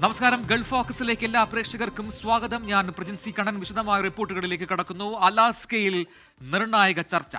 നമസ്കാരം. ഗൾഫ് ഫോക്കസിലേക്ക് എല്ലാ പ്രേക്ഷകർക്കും സ്വാഗതം. ഞാൻ പ്രജിൻ സി കണ്ണൻ. വിശദമായ റിപ്പോർട്ടുകളിലേക്ക് കടക്കുന്നു. അലാസ്കയിൽ നിർണായക ചർച്ച.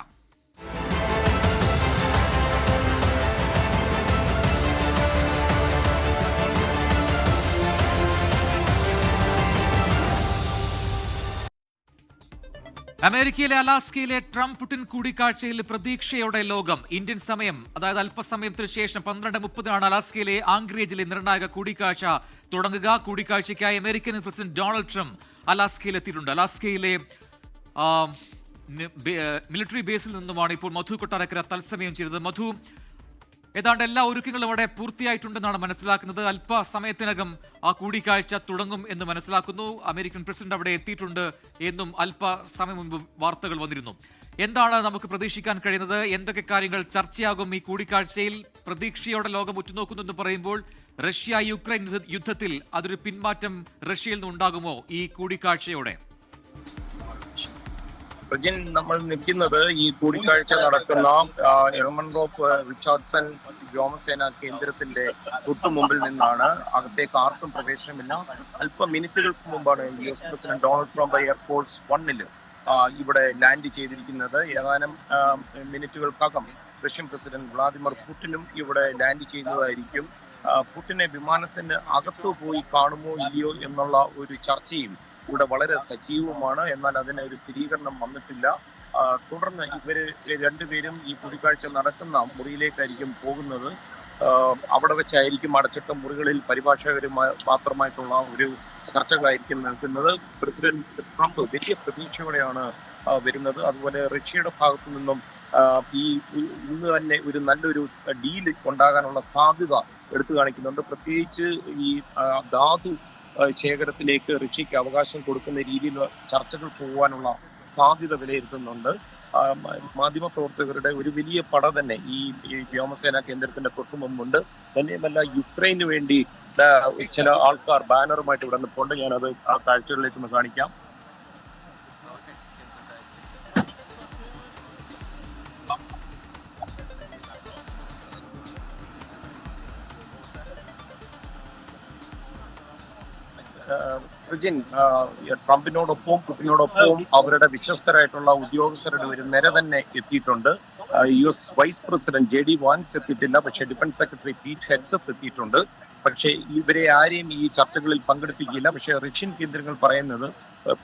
അമേരിക്കയിലെ അലാസ്കയിലെ ട്രംപ് പുടിൻ കൂടിക്കാഴ്ചയിൽ പ്രതീക്ഷയോടെ ലോകം. ഇന്ത്യൻ സമയം അതായത് അല്പസമയത്തിന് ശേഷം 12:30 അലാസ്കയിലെ ആംഗ്രേജിലെ നിർണായക കൂടിക്കാഴ്ച തുടങ്ങുക. കൂടിക്കാഴ്ചയ്ക്കായി അമേരിക്കൻ പ്രസിഡന്റ് ഡൊണാൾഡ് ട്രംപ് അലാസ്കയിലെത്തിയിട്ടുണ്ട്. അലാസ്കയിലെ മിലിറ്ററി ബേസിൽ നിന്നുമാണ് ഇപ്പോൾ മധു കൊട്ടാരക്കര തത്സമയം ചെയ്തത്. മധു, ഏതാണ്ട് എല്ലാ ഒരുക്കങ്ങളും അവിടെ പൂർത്തിയായിട്ടുണ്ടെന്നാണ് മനസ്സിലാക്കുന്നത്. അല്പസമയത്തിനകം ആ കൂടിക്കാഴ്ച തുടങ്ങും എന്ന് മനസ്സിലാക്കുന്നു. അമേരിക്കൻ പ്രസിഡന്റ് അവിടെ എത്തിയിട്ടുണ്ട് എന്നും അല്പസമയം മുൻപ് വാർത്തകൾ വന്നിരുന്നു. എന്താണ് നമുക്ക് പ്രതീക്ഷിക്കാൻ കഴിയുന്നത്? എന്തൊക്കെ കാര്യങ്ങൾ ചർച്ചയാകും ഈ കൂടിക്കാഴ്ചയിൽ? പ്രതീക്ഷയോടെ ലോകം ഉറ്റുനോക്കുന്നു എന്ന് പറയുമ്പോൾ റഷ്യ യുക്രൈൻ യുദ്ധത്തിൽ അതൊരു പിന്മാറ്റം റഷ്യയിൽ നിന്ന് ഉണ്ടാകുമോ ഈ കൂടിക്കാഴ്ചയോടെ? പ്രജിൻ, നമ്മൾ നിൽക്കുന്നത് ഈ കൂടിക്കാഴ്ച നടക്കുന്ന എർമൻറോഫ് റിച്ചാർഡ്സൺ വ്യോമസേന കേന്ദ്രത്തിന്റെ തൊട്ടു മുമ്പിൽ നിന്നാണ്. അകത്തേക്ക് ആർക്കും പ്രവേശനമില്ല. അല്പം മിനിറ്റുകൾക്ക് മുമ്പാണ് US president Donald Trump air force 1 ഇവിടെ ലാൻഡ് ചെയ്തിരിക്കുന്നത്. ഏതാനും മിനിറ്റുകൾക്കകം റഷ്യൻ പ്രസിഡന്റ് വ്ളാദിമിർ പുടിനും ഇവിടെ ലാൻഡ് ചെയ്യുന്നതായിരിക്കും. പുടിനെ വിമാനത്തിന് അകത്തു പോയി കാണുമോ ഇല്ലയോ എന്നുള്ള ഒരു ചർച്ചയും ഇവിടെ വളരെ സജീവമാണ്. എന്നാൽ അതിന് ഒരു സ്ഥിരീകരണം വന്നിട്ടില്ല. തുടർന്ന് ഇവര് രണ്ടുപേരും ഈ കൂടിക്കാഴ്ച നടക്കുന്ന മുറിയിലേക്കായിരിക്കും പോകുന്നത്. അവിടെ വെച്ചായിരിക്കും അടച്ചിട്ട മുറികളിൽ പരിഭാഷകരുമായി മാത്രമായിട്ടുള്ള ഒരു ചർച്ചകളായിരിക്കും നടക്കുന്നത്. പ്രസിഡന്റ് ട്രംപ് വലിയ പ്രതീക്ഷയോടെയാണ് വരുന്നത്. അതുപോലെ റഷ്യയുടെ ഭാഗത്തു നിന്നും ഈ ഇന്ന് തന്നെ ഒരു നല്ലൊരു ഡീല് ഉണ്ടാകാനുള്ള സാധ്യത എടുത്തു കാണിക്കുന്നുണ്ട്. പ്രത്യേകിച്ച് ഈ ധാതു ശേഖരത്തിലേക്ക് റഷ്യക്ക് അവകാശം കൊടുക്കുന്ന രീതിയിൽ ചർച്ചകൾ പോകാനുള്ള സാധ്യത വിലയിരുത്തുന്നുണ്ട്. മാധ്യമപ്രവർത്തകരുടെ ഒരു വലിയ പട തന്നെ ഈ വ്യോമസേനാ കേന്ദ്രത്തിന്റെ തൊട്ടു മുമ്പുണ്ട്. തന്നെയുമല്ല, യുക്രൈന് വേണ്ടി ചില ആൾക്കാർ ബാനറുമായിട്ട് ഇവിടെ നിൽപ്പുണ്ട്. ഞാനത് ആ കാഴ്ചകളിലേക്ക് ഒന്ന് കാണിക്കാം. പ്രജിൻ, ട്രംപിനോടൊപ്പം പുടിനോടൊപ്പം അവരുടെ വിശ്വസ്തരായിട്ടുള്ള ഉദ്യോഗസ്ഥരുടെ ഒരു നിര തന്നെ എത്തിയിട്ടുണ്ട്. US vice president JD Vance എത്തിയിട്ടില്ല, പക്ഷേ ഡിഫൻസ് സെക്രട്ടറി പീറ്റ് ഹെഗ്സത്ത് എത്തിയിട്ടുണ്ട്. പക്ഷേ ഇവരെ ആരെയും ഈ ചർച്ചകളിൽ പങ്കെടുപ്പിക്കില്ല. പക്ഷേ റഷ്യൻ കേന്ദ്രങ്ങൾ പറയുന്നത്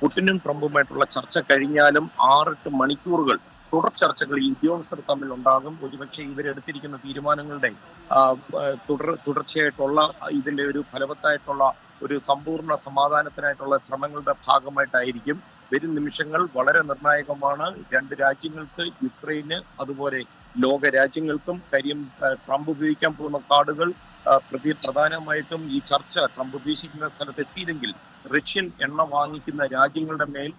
പുടിനും ട്രംപുമായിട്ടുള്ള ചർച്ച കഴിഞ്ഞാലും 6-8 മണിക്കൂറുകൾ തുടർ ചർച്ചകൾ ഈ ഉദ്യോഗസ്ഥർ തമ്മിൽ ഉണ്ടാകും. ഒരുപക്ഷെ ഇവരെടുത്തിരിക്കുന്ന തീരുമാനങ്ങളുടെ തുടർച്ചയായിട്ടുള്ള ഇതിന്റെ ഒരു ഫലവത്തായിട്ടുള്ള ഒരു സമ്പൂർണ്ണ സമാധാനത്തിനായിട്ടുള്ള ശ്രമങ്ങളുടെ ഭാഗമായിട്ടായിരിക്കും. വരും നിമിഷങ്ങൾ വളരെ നിർണായകമാണ്. രണ്ട് രാജ്യങ്ങൾക്ക്, യുക്രൈന് അതുപോലെ ലോക രാജ്യങ്ങൾക്കും. കാര്യം, ട്രംപ് ഉപയോഗിക്കാൻ പോകുന്ന കാർഡുകൾ പ്രധാനമായിട്ടും ഈ ചർച്ച ട്രംപ് ഉദ്ദേശിക്കുന്ന സ്ഥലത്ത് എത്തിയില്ലെങ്കിൽ റഷ്യൻ എണ്ണ വാങ്ങിക്കുന്ന രാജ്യങ്ങളുടെ മേൽ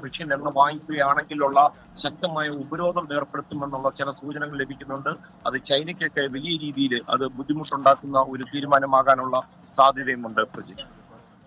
റഷ്യൻ എണ്ണ വാങ്ങിക്കുകയാണെങ്കിലുള്ള ശക്തമായ ഉപരോധം ഏർപ്പെടുത്തുമെന്നുള്ള ചില സൂചനകൾ ലഭിക്കുന്നുണ്ട്. അത് ചൈനയ്ക്കൊക്കെ വലിയ രീതിയിൽ അത് ബുദ്ധിമുട്ടുണ്ടാക്കുന്ന ഒരു തീരുമാനമാകാനുള്ള സാധ്യതയുമുണ്ട്. പ്രജി,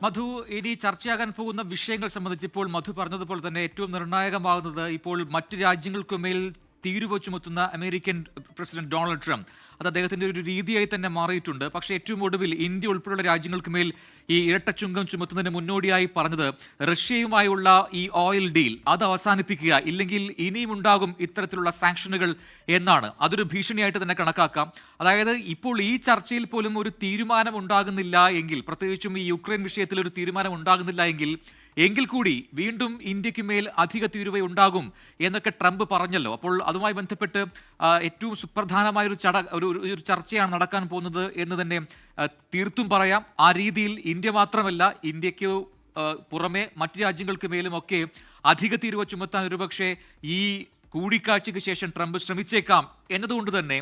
മധു, ഇനി ചർച്ചയാകാൻ പോകുന്ന വിഷയങ്ങൾ സംബന്ധിച്ച് ഇപ്പോൾ മധു പറഞ്ഞതുപോലെ തന്നെ ഏറ്റവും നിർണായകമാകുന്നത് ഇപ്പോൾ മറ്റ് രാജ്യങ്ങൾക്കുമേൽ തീരുവ ചുമത്തുന്ന അമേരിക്കൻ പ്രസിഡന്റ് ഡൊണാൾഡ് ട്രംപ്. അത് അദ്ദേഹത്തിന്റെ ഒരു രീതിയായി തന്നെ മാറിയിട്ടുണ്ട്. പക്ഷേ ഏറ്റവും ഒടുവിൽ ഇന്ത്യ ഉൾപ്പെടെയുള്ള രാജ്യങ്ങൾക്ക് മേൽ ഈ ഇരട്ട ചുങ്കം ചുമത്തുന്നതിന് മുന്നോടിയായി പറഞ്ഞത് റഷ്യയുമായുള്ള ഈ ഓയിൽ ഡീൽ അത് അവസാനിപ്പിക്കുക, ഇല്ലെങ്കിൽ ഇനിയും ഉണ്ടാകും ഇത്തരത്തിലുള്ള സാങ്ഷനുകൾ എന്നാണ്. അതൊരു ഭീഷണിയായിട്ട് തന്നെ കണക്കാക്കാം. അതായത് ഇപ്പോൾ ഈ ചർച്ചയിൽ പോലും ഒരു തീരുമാനം ഉണ്ടാകുന്നില്ല എങ്കിൽ, പ്രത്യേകിച്ചും ഈ യുക്രൈൻ വിഷയത്തിൽ ഒരു തീരുമാനം ഉണ്ടാകുന്നില്ല എങ്കിൽ കൂടി വീണ്ടും ഇന്ത്യക്ക് മേൽ അധിക തീരുവ ഉണ്ടാകും എന്നൊക്കെ ട്രംപ് പറഞ്ഞല്ലോ. അപ്പോൾ അതുമായി ബന്ധപ്പെട്ട് ഏറ്റവും സുപ്രധാനമായ ഒരു ചർച്ചയാണ് നടക്കാൻ പോകുന്നത് എന്ന് തന്നെ തീർത്തും പറയാം. ആ രീതിയിൽ ഇന്ത്യ മാത്രമല്ല, ഇന്ത്യക്ക് പുറമെ മറ്റു രാജ്യങ്ങൾക്ക് മേലുമൊക്കെ അധിക തീരുവ ചുമത്താൻ ഒരുപക്ഷെ ഈ കൂടിക്കാഴ്ചയ്ക്ക് ശേഷം ട്രംപ് ശ്രമിച്ചേക്കാം. എന്നതുകൊണ്ട് തന്നെ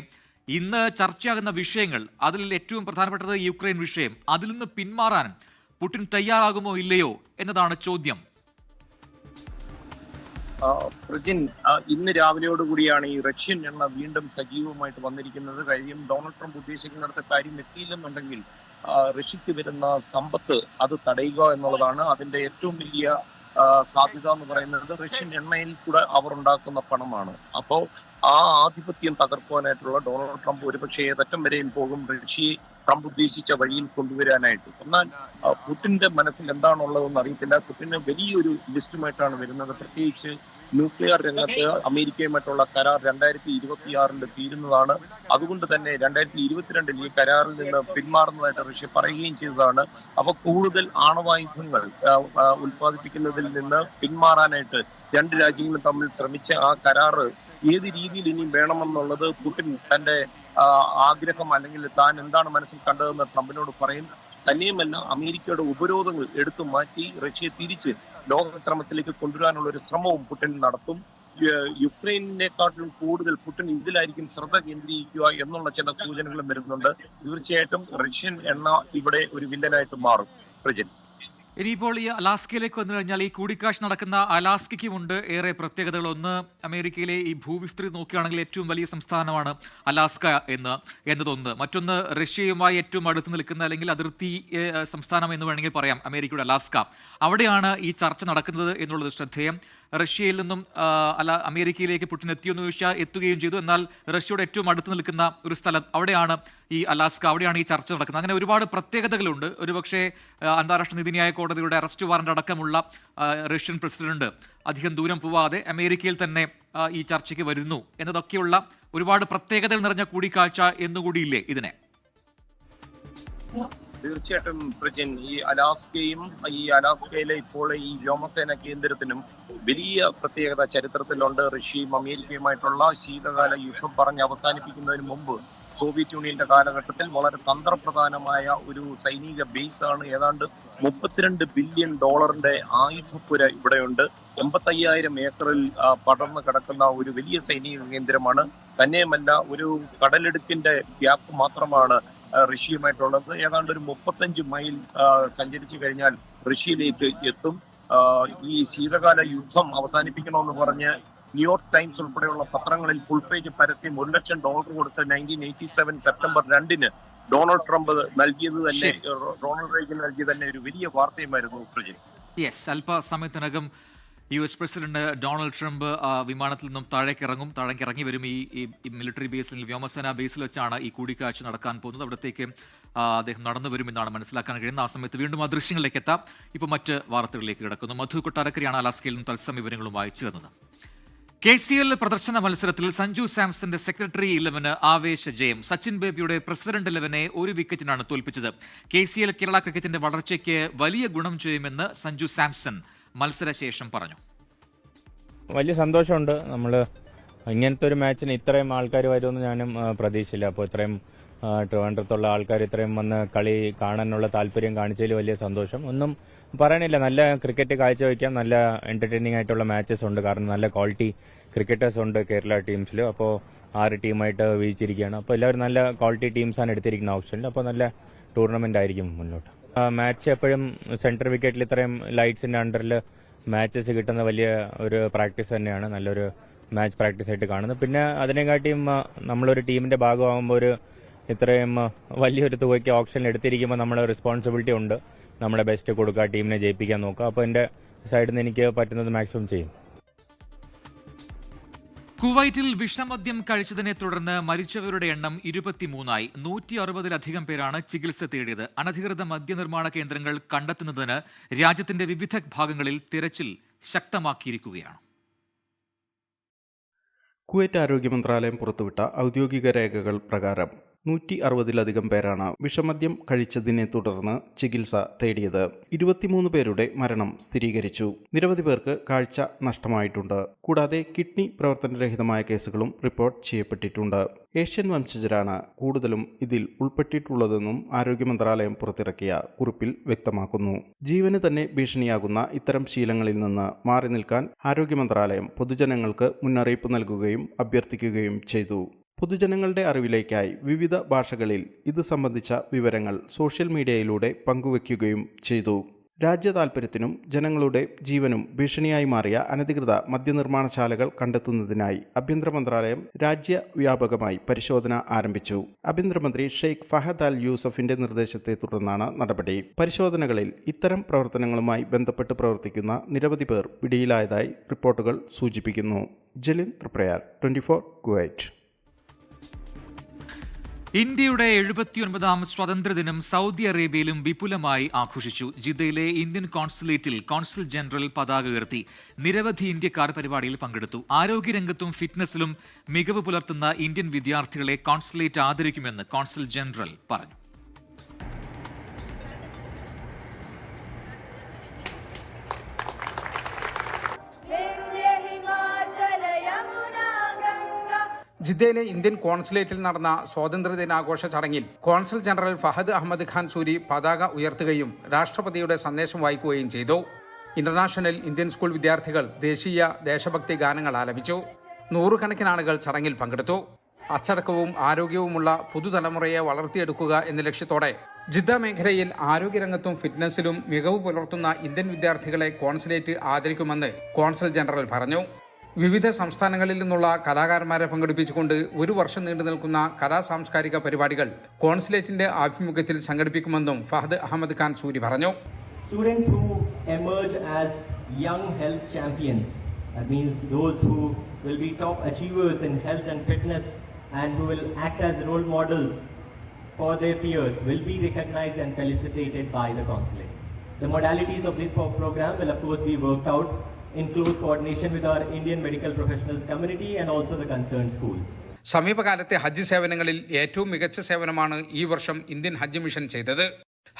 ഇന്ന് ചർച്ചയാകുന്ന വിഷയങ്ങൾ, അതിൽ ഏറ്റവും പ്രധാനപ്പെട്ടത് യുക്രൈൻ വിഷയം. അതിൽ നിന്ന് പിന്മാറാൻ പുടിൻ തയ്യാറാകുമോ ഇല്ലയോ എന്നതാണ് ചോദ്യം. പ്രജിൻ, ഇന്ന് രാവിലെയോടുകൂടിയാണ് ഈ റഷ്യൻ എണ്ണ വീണ്ടും സജീവമായിട്ട് വന്നിരിക്കുന്നത്. കാര്യം, ഡൊണാൾഡ് ട്രംപ് ഉദ്ദേശിക്കുന്നിടത്ത് കാര്യം എത്തിയില്ലെന്നുണ്ടെങ്കിൽ റഷ്യക്ക് വരുന്ന സമ്പത്ത് അത് തടയുക എന്നുള്ളതാണ്. അതിന്റെ ഏറ്റവും വലിയ സാധ്യത എന്ന് പറയുന്നത് റഷ്യൻ എണ്ണയിൽ കൂടെ അവർ ഉണ്ടാക്കുന്ന പണമാണ്. അപ്പോൾ ആ ആധിപത്യം തകർക്കുവാനായിട്ടുള്ള ഡൊണാൾഡ് ട്രംപ് ഒരുപക്ഷെ ഏതറ്റം വരെയും പോകും. റഷ്യയെ ട്രംപ് ഉദ്ദേശിച്ച വഴിയിൽ കൊണ്ടുവരാനായിട്ട്. എന്നാൽ പുടിന്റെ മനസ്സിൽ എന്താണുള്ളതെന്ന് അറിയത്തില്ല. പുടിന് വലിയൊരു ലിസ്റ്റുമായിട്ടാണ് വരുന്നത്. പ്രത്യേകിച്ച് ന്യൂക്ലിയർ രംഗത്ത് അമേരിക്കയുമായിട്ടുള്ള കരാർ 2026 തീരുന്നതാണ്. അതുകൊണ്ട് തന്നെ 2022 ഈ കരാറിൽ നിന്ന് പിന്മാറുന്നതായിട്ട് റഷ്യ പറയുകയും ചെയ്തതാണ്. അപ്പൊ കൂടുതൽ ആണവായുധങ്ങൾ ഉൽപ്പാദിപ്പിക്കുന്നതിൽ നിന്ന് പിന്മാറാനായിട്ട് രണ്ട് രാജ്യങ്ങളും തമ്മിൽ ശ്രമിച്ച ആ കരാറ് ഏത് രീതിയിൽ ഇനി വേണമെന്നുള്ളത് പുടിൻ തന്റെ ആഗ്രഹം അല്ലെങ്കിൽ താൻ എന്താണ് മനസ്സിൽ കണ്ടതെന്ന് ട്രംപിനോട് പറയും. തന്നെയുമല്ല, അമേരിക്കയുടെ ഉപരോധങ്ങൾ എടുത്തു മാറ്റി റഷ്യയെ തിരിച്ച് ലോകക്രമത്തിലേക്ക് കൊണ്ടുവരാനുള്ള ഒരു ശ്രമവും പുടിൻ നടത്തും. യുക്രൈനെക്കാട്ടിലും കൂടുതൽ പുടിൻ ഇതിലായിരിക്കും ശ്രദ്ധ കേന്ദ്രീകരിക്കുക എന്നുള്ള ചില സൂചനകളും വരുന്നുണ്ട്. തീർച്ചയായിട്ടും റഷ്യൻ എണ്ണ ഇവിടെ ഒരു വില്ലനായിട്ട് മാറും. പ്രജൻ, ഇനിയിപ്പോൾ ഈ അലാസ്കയിലേക്ക് വന്നു കഴിഞ്ഞാൽ ഈ കൂടിക്കാഴ്ച നടക്കുന്ന അലാസ്കയ്ക്കുമുണ്ട് ഏറെ പ്രത്യേകതകൾ. ഒന്ന്, അമേരിക്കയിലെ ഈ ഭൂവിസ്തൃതി നോക്കുകയാണെങ്കിൽ ഏറ്റവും വലിയ സംസ്ഥാനമാണ് അലാസ്ക എന്നതൊന്ന്. മറ്റൊന്ന്, റഷ്യയുമായി ഏറ്റവും അടുത്ത് നിൽക്കുന്ന അല്ലെങ്കിൽ അതിർത്തി സംസ്ഥാനം എന്ന് വേണമെങ്കിൽ പറയാം അമേരിക്കയുടെ അലാസ്ക. അവിടെയാണ് ഈ ചർച്ച നടക്കുന്നത് എന്നുള്ളത് ശ്രദ്ധേയം. റഷ്യയിൽ നിന്നും അമേരിക്കയിലേക്ക് പുടിൻ എത്തിയെന്ന് ചോദിച്ചാൽ എത്തുകയും ചെയ്തു. എന്നാൽ റഷ്യയുടെ ഏറ്റവും അടുത്ത് നിൽക്കുന്ന ഒരു സ്ഥലം അവിടെയാണ് ഈ അലാസ്ക, അവിടെയാണ് ഈ ചർച്ച നടക്കുന്നത്. അങ്ങനെ ഒരുപാട് പ്രത്യേകതകളുണ്ട്. ഒരുപക്ഷെ അന്താരാഷ്ട്ര നീതിന്യായ കോടതിയുടെ അറസ്റ്റ് വാറന്റ് അടക്കമുള്ള റഷ്യൻ പ്രസിഡന്റ് അധികം ദൂരം പോവാതെ അമേരിക്കയിൽ തന്നെ ഈ ചർച്ചയ്ക്ക് വരുന്നു എന്നതൊക്കെയുള്ള ഒരുപാട് പ്രത്യേകതകൾ നിറഞ്ഞ കൂടിക്കാഴ്ച എന്നുകൂടിയില്ലേ ഇതിനെ? തീർച്ചയായിട്ടും പ്രജിൻ, ഈ അലാസ്കയിലെ ഇപ്പോൾ ഈ വ്യോമസേന കേന്ദ്രത്തിനും വലിയ പ്രത്യേകത ചരിത്രത്തിലുണ്ട്. റഷ്യയും അമേരിക്കയുമായിട്ടുള്ള ശീതകാല യുദ്ധം പറഞ്ഞ് അവസാനിപ്പിക്കുന്നതിന് മുമ്പ് സോവിയറ്റ് യൂണിയന്റെ കാലഘട്ടത്തിൽ വളരെ തന്ത്രപ്രധാനമായ ഒരു സൈനിക ബേസാണ്. ഏതാണ്ട് $32 ബില്യൺ ആയുധപ്പുര ഇവിടെയുണ്ട്. 85,000 ഏക്കറിൽ പടർന്നു കിടക്കുന്ന ഒരു വലിയ സൈനിക കേന്ദ്രമാണ്. തന്നെയുമല്ല, ഒരു കടലിടുക്കിന്റെ ഗ്യാപ്പ് മാത്രമാണ് റഷ്യയുമായിട്ടുള്ളത്. ഏതാണ്ട് ഒരു 35 മൈൽ സഞ്ചരിച്ചു കഴിഞ്ഞാൽ റഷ്യയിലേക്ക് എത്തും. ഈ ശീതകാല യുദ്ധം അവസാനിപ്പിക്കണമെന്ന് പറഞ്ഞ് ന്യൂയോർക്ക് ടൈംസ് ഉൾപ്പെടെയുള്ള പത്രങ്ങളിൽ ഫുൾ പേജ് പരസ്യം $1 ലക്ഷം കൊടുത്ത് 1987 സെപ്റ്റംബർ 2 ഡൊണാൾഡ് ട്രംപ് നൽകിയത് തന്നെ, റൊണാൾഡ് റീഗൻ നൽകിയത് തന്നെ ഒരു വലിയ വാർത്തയുമായിരുന്നു. യെസ്, അല്പസമയത്തിനകം US പ്രസിഡന്റ് ഡൊണാൾഡ് ട്രംപ് വിമാനത്തിൽ നിന്നും താഴേക്ക് ഇറങ്ങി വരും. ഈ മിലിറ്ററി ബേസിൽ, വ്യോമസേന ബേസിൽ വെച്ചാണ് ഈ കൂടിക്കാഴ്ച നടക്കാൻ പോകുന്നത്. അവിടത്തേക്ക് അദ്ദേഹം നടന്നു വരുമെന്നാണ് മനസ്സിലാക്കാൻ കഴിയുന്നത്. ആ സമയത്ത് വീണ്ടും ആ ദൃശ്യങ്ങളിലേക്ക് എത്താം. ഇപ്പോൾ മറ്റ് വാർത്തകളിലേക്ക് കിടക്കുന്നു. മധു കൊട്ടാരക്കരയാണ് അലാസ്കയിൽ നിന്നും തത്സമയ വിവരങ്ങളുമായി ചേർന്നത്. KCL പ്രദർശന മത്സരത്തിൽ സഞ്ജു സാംസന്റെ സെക്രട്ടറി 11 ആവേശ ജയം. സച്ചിൻ ബേബിയുടെ പ്രസിഡന്റ് 11 ഒരു വിക്കറ്റിനാണ് തോൽപ്പിച്ചത്. KCL കേരള ക്രിക്കറ്റിന്റെ വളർച്ചയ്ക്ക് വലിയ ഗുണം ചെയ്യുമെന്ന് സഞ്ജു സാംസൺ മത്സരശേഷം പറഞ്ഞു. വലിയ സന്തോഷമുണ്ട്. നമ്മൾ ഇങ്ങനത്തെ ഒരു മാച്ചിന് ഇത്രയും ആൾക്കാർ വരുമെന്ന് ഞാനും പ്രതീക്ഷിച്ചില്ല. അപ്പോൾ ഇത്രയും ട്രിവാൻഡ്രത്തുള്ള ആൾക്കാർ ഇത്രയും വന്ന് കളി കാണാനുള്ള താല്പര്യം കാണിച്ചതിൽ വലിയ സന്തോഷം. ഒന്നും പറയണില്ല. നല്ല ക്രിക്കറ്റ് കാഴ്ചവെക്കാം. നല്ല എന്റർടൈനിങ് ആയിട്ടുള്ള മാച്ചസ് ഉണ്ട്. കാരണം നല്ല ക്വാളിറ്റി ക്രിക്കറ്റേഴ്സ് ഉണ്ട് കേരള ടീംസിൽ. അപ്പോൾ 6 ടീമായിട്ട് വീഴിച്ചിരിക്കുകയാണ്. അപ്പോൾ എല്ലാവരും നല്ല ക്വാളിറ്റി ടീംസാണ് എടുത്തിരിക്കുന്ന ഓപ്ഷനിൽ. അപ്പോൾ നല്ല ടൂർണമെന്റ് ആയിരിക്കും മുന്നോട്ട്. മാച്ച് എപ്പോഴും സെൻട്രൽ വിക്കറ്റിൽ ഇത്രയും ലൈറ്റ്സിന്റെ അണ്ടറിൽ മാച്ചസ് കിട്ടുന്ന വലിയ ഒരു പ്രാക്ടീസ് തന്നെയാണ്. നല്ലൊരു മാച്ച് പ്രാക്ടീസ് ആയിട്ട് കാണുന്നത്. പിന്നെ അതിനെക്കാട്ടിയും നമ്മളൊരു ടീമിന്റെ ഭാഗമാകുമ്പോൾ ഒരു ഇത്രയും വലിയൊരു തുകയ്ക്ക് ഓപ്ഷനിൽ എടുത്തിരിക്കുമ്പോൾ നമ്മുടെ റെസ്പോൺസിബിലിറ്റി ഉണ്ട്. നമ്മുടെ ബെസ്റ്റ് കൊടുക്കുക, ടീമിനെ ജയിപ്പിക്കാൻ നോക്കുക. അപ്പോൾ എൻ്റെ സൈഡിൽ നിന്ന് എനിക്ക് പറ്റുന്നത് മാക്സിമം ചെയ്യും. കുവൈറ്റിൽ വിഷമദ്യം കഴിച്ചതിനെ തുടർന്ന് മരിച്ചവരുടെ എണ്ണം 23ആയി. 160-ലധികം പേരാണ് ചികിത്സ തേടിയത്. അനധികൃത മദ്യനിർമ്മാണ കേന്ദ്രങ്ങൾ കണ്ടെത്തുന്നതിന് രാജ്യത്തിന്റെ വിവിധ ഭാഗങ്ങളിൽ തിരച്ചിൽ ശക്തമാക്കിയിരിക്കുകയാണ്. കുവൈറ്റ് ആരോഗ്യ മന്ത്രാലയം പുറത്തുവിട്ട ഔദ്യോഗിക രേഖകൾ പ്രകാരം 160-ലധികം പേരാണ് വിഷമദ്യം കഴിച്ചതിനെ തുടർന്ന് ചികിത്സ തേടിയത്. 23 പേരുടെ മരണം സ്ഥിരീകരിച്ചു. നിരവധി പേർക്ക് കാഴ്ച നഷ്ടമായിട്ടുണ്ട്. കൂടാതെ കിഡ്നി പ്രവർത്തനരഹിതമായ കേസുകളും റിപ്പോർട്ട് ചെയ്യപ്പെട്ടിട്ടുണ്ട്. ഏഷ്യൻ വംശജരാണ് കൂടുതലും ഇതിൽ ഉൾപ്പെട്ടിട്ടുള്ളതെന്നും ആരോഗ്യ മന്ത്രാലയം പുറത്തിറക്കിയ കുറിപ്പിൽ വ്യക്തമാക്കുന്നു. ജീവന് തന്നെ ഭീഷണിയാകുന്ന ഇത്തരം ശീലങ്ങളിൽ നിന്ന് മാറി നിൽക്കാൻ ആരോഗ്യ മന്ത്രാലയം പൊതുജനങ്ങൾക്ക് മുന്നറിയിപ്പ് നൽകുകയും അഭ്യർത്ഥിക്കുകയും ചെയ്തു. പൊതുജനങ്ങളുടെ അറിവിലേക്കായി വിവിധ ഭാഷകളിൽ ഇത് സംബന്ധിച്ച വിവരങ്ങൾ സോഷ്യൽ മീഡിയയിലൂടെ പങ്കുവയ്ക്കുകയും ചെയ്തു. രാജ്യ താൽപര്യത്തിനും ജനങ്ങളുടെ ജീവനും ഭീഷണിയായി മാറിയ അനധികൃത മദ്യനിർമ്മാണശാലകൾ കണ്ടെത്തുന്നതിനായി ആഭ്യന്തര മന്ത്രാലയം രാജ്യവ്യാപകമായി പരിശോധന ആരംഭിച്ചു. ആഭ്യന്തരമന്ത്രി ഷെയ്ഖ് ഫഹദ് അൽ യൂസഫിന്റെ നിർദ്ദേശത്തെ തുടർന്നാണ് നടപടി. പരിശോധനകളിൽ ഇത്തരം പ്രവർത്തനങ്ങളുമായി ബന്ധപ്പെട്ട് പ്രവർത്തിക്കുന്ന നിരവധി പേർ പിടിയിലായതായി റിപ്പോർട്ടുകൾ സൂചിപ്പിക്കുന്നു. ജലിൻ ത്രിപ്രയാർ, 24 കുവൈറ്റ്. ഇന്ത്യയുടെ 79ാം സ്വാതന്ത്ര്യദിനം സൗദി അറേബ്യയിലും വിപുലമായി ആഘോഷിച്ചു. ജിദ്ദയിലെ ഇന്ത്യൻ കോൺസുലേറ്റിൽ കോൺസുൽ ജനറൽ പതാക ഉയർത്തി. നിരവധി ഇന്ത്യക്കാർ പരിപാടിയിൽ പങ്കെടുത്തു. ആരോഗ്യരംഗത്തും ഫിറ്റ്നസിലും മികവ് പുലർത്തുന്ന ഇന്ത്യൻ വിദ്യാർത്ഥികളെ കോൺസുലേറ്റ് ആദരിക്കുമെന്ന് കോൺസുൽ ജനറൽ പറഞ്ഞു. ജിദ്ദയിലെ ഇന്ത്യൻ കോൺസുലേറ്റിൽ നടന്ന സ്വാതന്ത്ര്യദിനാഘോഷ ചടങ്ങിൽ കോൺസുൽ ജനറൽ ഫഹദ് അഹമ്മദ് ഖാൻ സൂരി പതാക ഉയർത്തുകയും രാഷ്ട്രപതിയുടെ സന്ദേശം വായിക്കുകയും ചെയ്തു. ഇന്റർനാഷണൽ ഇന്ത്യൻ സ്കൂൾ വിദ്യാർത്ഥികൾ ദേശീയ ദേശഭക്തി ഗാനങ്ങൾ ആലപിച്ചു. നൂറുകണക്കിന് ആളുകൾ ചടങ്ങിൽ പങ്കെടുത്തു. അച്ചടക്കവും ആരോഗ്യവുമുള്ള പുതുതലമുറയെ വളർത്തിയെടുക്കുക എന്ന ലക്ഷ്യത്തോടെ ജിദ്ദ മേഖലയിൽ ആരോഗ്യരംഗത്തും ഫിറ്റ്നസിലും മികവ് പുലർത്തുന്ന ഇന്ത്യൻ വിദ്യാർത്ഥികളെ കോൺസുലേറ്റ് ആദരിക്കുമെന്ന് കോൺസുൽ ജനറൽ പറഞ്ഞു. വിവിധ സംസ്ഥാനങ്ങളിൽ നിന്നുള്ള കലാകാരന്മാരെ പങ്കെടുപ്പിച്ചുകൊണ്ട് ഒരു വർഷം നീണ്ടു നിൽക്കുന്ന കലാസാംസ്കാരിക പരിപാടികൾ കോൺസുലേറ്റിന്റെ ആഭിമുഖ്യത്തിൽ സംഘടിപ്പിക്കുമെന്നും ഫഹദ് അഹമ്മദ് ഖാൻ സൂരി പറഞ്ഞു. Students who emerge as young health champions, that means those who will be top achievers in health and fitness and who will act as role models for their peers, will be recognized and felicitated by the consulate. The modalities of this program will of course be worked out in close coordination with our Indian medical professionals community and also the concerned schools. സമീപകാലത്തെ ഹജ്ജ് സേവനങ്ങളിൽ ഏറ്റവും മികച്ച സേവനമാണ് ഈ വർഷം Indian ഹജ്ജ് mission ചെയ്തത്.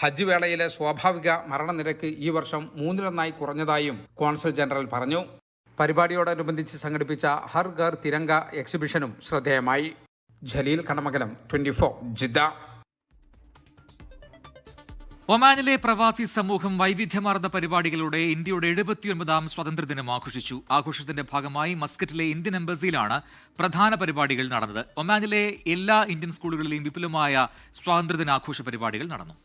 ഹജ്ജ് വേളയിലെ സ്വാഭാവിക മരണനിരക്ക് ഈ വർഷം 3-1 കുറഞ്ഞതായും കോൺസുൽ ജനറൽ പറഞ്ഞു. പരിപാടിയോടനുബന്ധിച്ച് സംഘടിപ്പിച്ച ഹർ ഘർ തിരംഗ എക്സിബിഷനും ശ്രദ്ധേയമായി. ജലീൽ കടമകലം, 24 ജിദ്ദ. ഒമാനിലെ പ്രവാസി സമൂഹം വൈവിധ്യമാർന്ന പരിപാടികളുടെ ഇന്ത്യയുടെ 79ാം സ്വാതന്ത്ര്യദിനം ആഘോഷിച്ചു. ആഘോഷത്തിന്റെ ഭാഗമായി മസ്കറ്റിലെ ഇന്ത്യൻ എംബസിയിലാണ് പ്രധാന പരിപാടികൾ നടന്നത്. ഒമാനിലെ എല്ലാ ഇന്ത്യൻ സ്കൂളുകളിലെയും വിപുലമായ സ്വാതന്ത്ര്യദിനാഘോഷ പരിപാടികൾ നടന്നു.